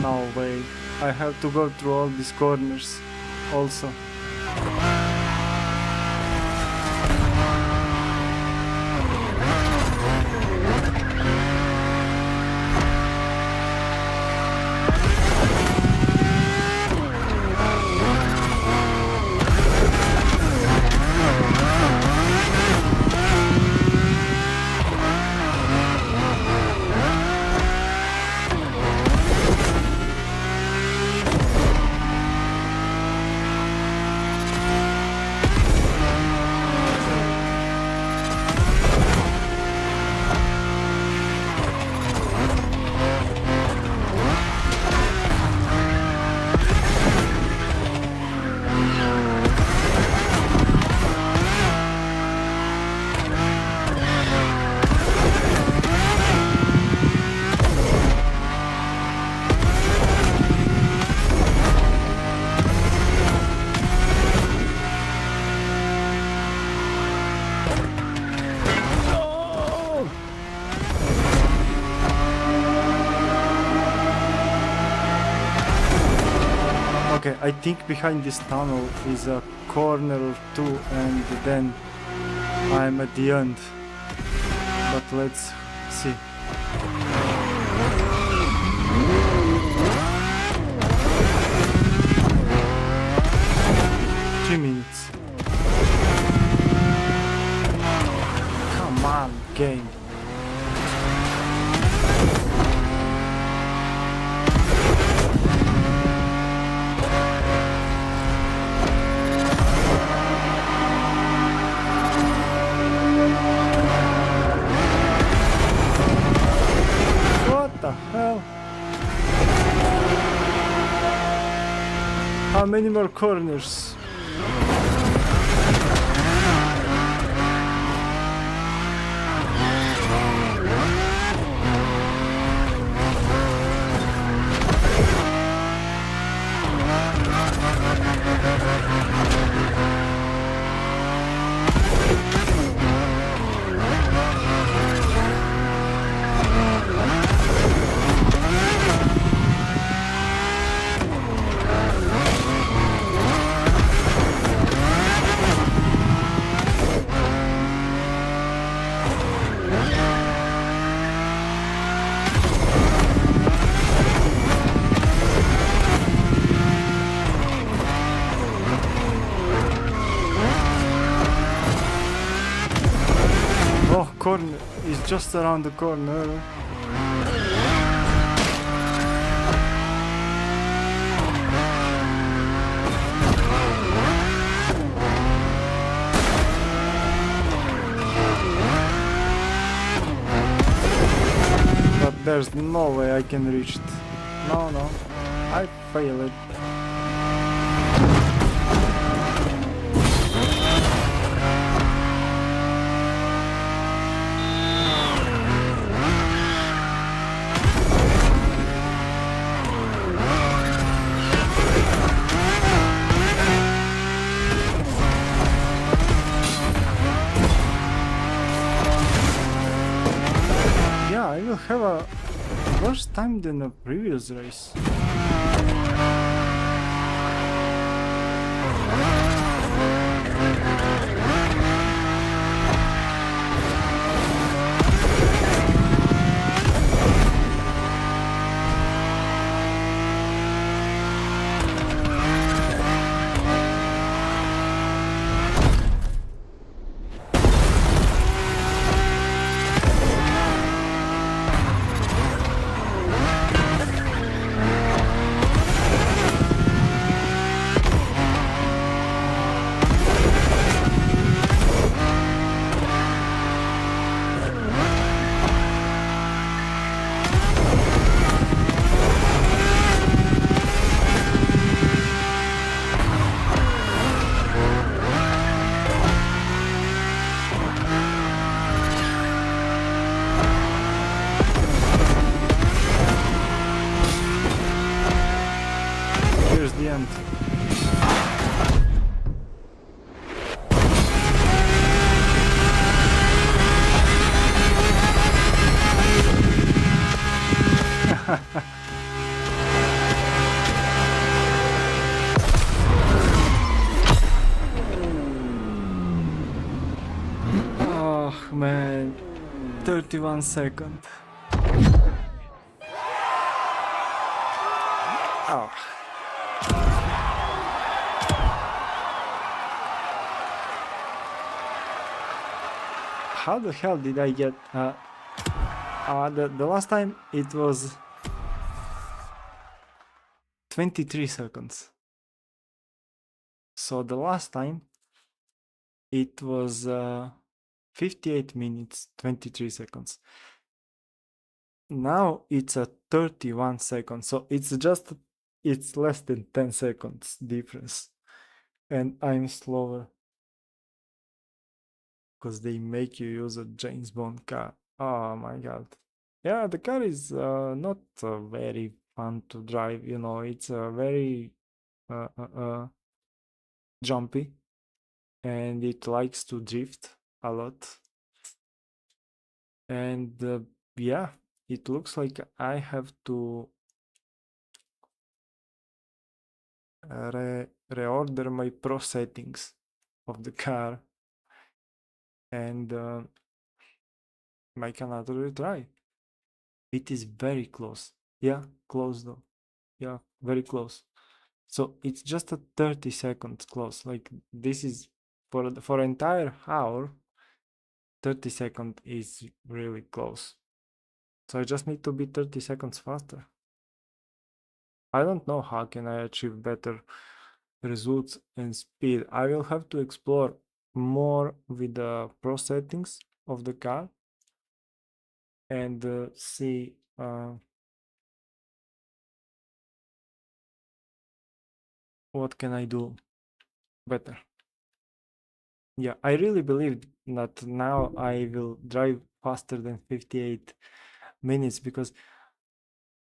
No way. I have to go through all these corners also. Okay, I think behind this tunnel is a corner or two, and then I'm at the end. But let's see. Minutes. Come on, game. What the hell? How many more corners? Oh, corner is just around the corner. But there's no way I can reach it. No, I failed. Yeah, I will have a worse time than a previous race. Here's the end. Oh man, 31 seconds. Oh. How the hell did I get the last time it was 23 seconds. So the last time it was 58 minutes 23 seconds. Now it's a 31 seconds, so it's less than 10 seconds difference, and I'm slower because they make you use a James Bond car. Oh my god. Yeah, the car is not very fun to drive, you know. It's very jumpy, and it likes to drift a lot. And yeah, it looks like I have to reorder my pro settings of the car and make another retry. It is very close. Yeah, close though. Yeah, very close. So it's just a 30 seconds close. Like this is for entire hour, 30 seconds is really close. So I just need to be 30 seconds faster. I don't know how can I achieve better results and speed. I will have to explore more with the pro settings of the car and see what can I do better. Yeah, I really believe that now I will drive faster than 58 minutes because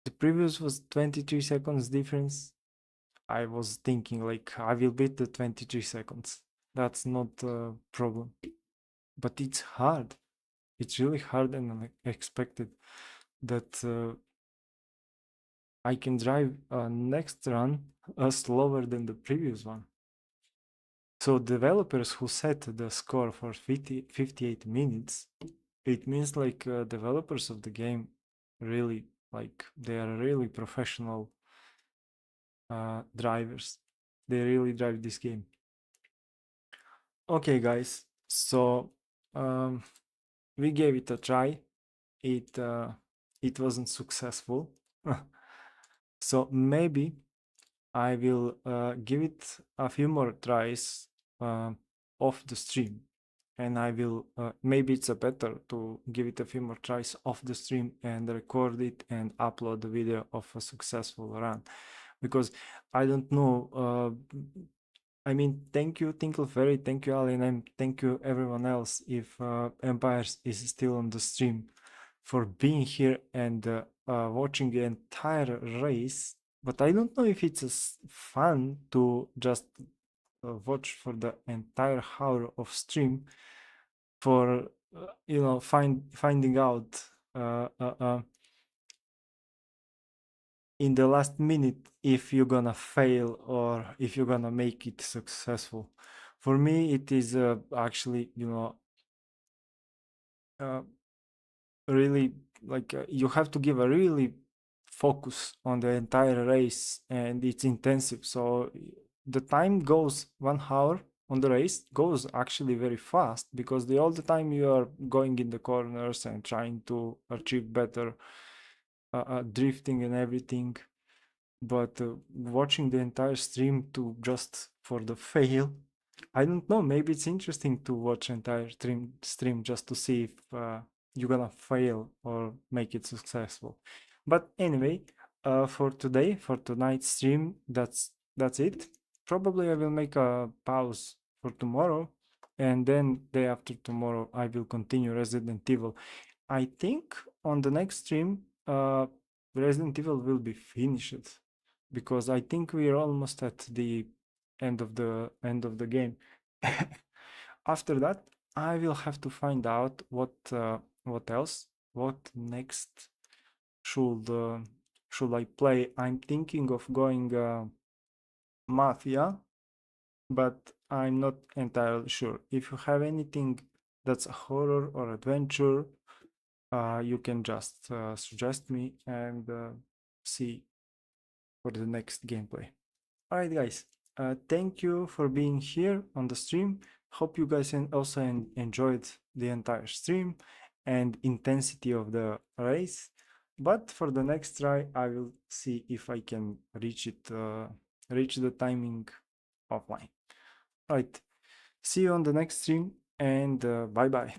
the previous was 23 seconds difference. I was thinking like I will beat the 23 seconds. That's not a problem. But it's hard. It's really hard and unexpected that I can drive next run slower than the previous one. So developers who set the score for 58 minutes, it means like developers of the game really like they are really professional drivers. They really drive this game. Okay, guys. So we gave it a try. It wasn't successful. So maybe I will give it a few more tries off the stream, and I will maybe it's a better to give it a few more tries off the stream and record it and upload the video of a successful run, because I don't know. I mean, thank you, Tinkle Fairy, thank you, Alien, and thank you everyone else if Empires is still on the stream for being here and watching the entire race. But I don't know if it's fun to just watch for the entire hour of stream for finding out in the last minute if you're gonna fail or if you're gonna make it successful. For me, it is actually really like you have to give a really focus on the entire race, and it's intensive. So the time goes 1 hour on the race goes actually very fast because all the time you are going in the corners and trying to achieve better drifting and everything. But watching the entire stream to just for the fail, I don't know, maybe it's interesting to watch entire stream just to see if you're gonna fail or make it successful. But anyway, for today, for tonight's stream, that's it. Probably I will make a pause for tomorrow, and then day after tomorrow I will continue Resident Evil. I think on the next stream Resident Evil will be finished because I think we are almost at the end of the game. After that, I will have to find out what else, what next should I play. I'm thinking of going Mafia, but I'm not entirely sure. If you have anything that's a horror or adventure, you can just suggest me and see for the next gameplay. Alright guys, thank you for being here on the stream. Hope you guys also enjoyed the entire stream and intensity of the race. But for the next try, I will see if I can reach the timing offline. Alright, see you on the next stream and bye bye.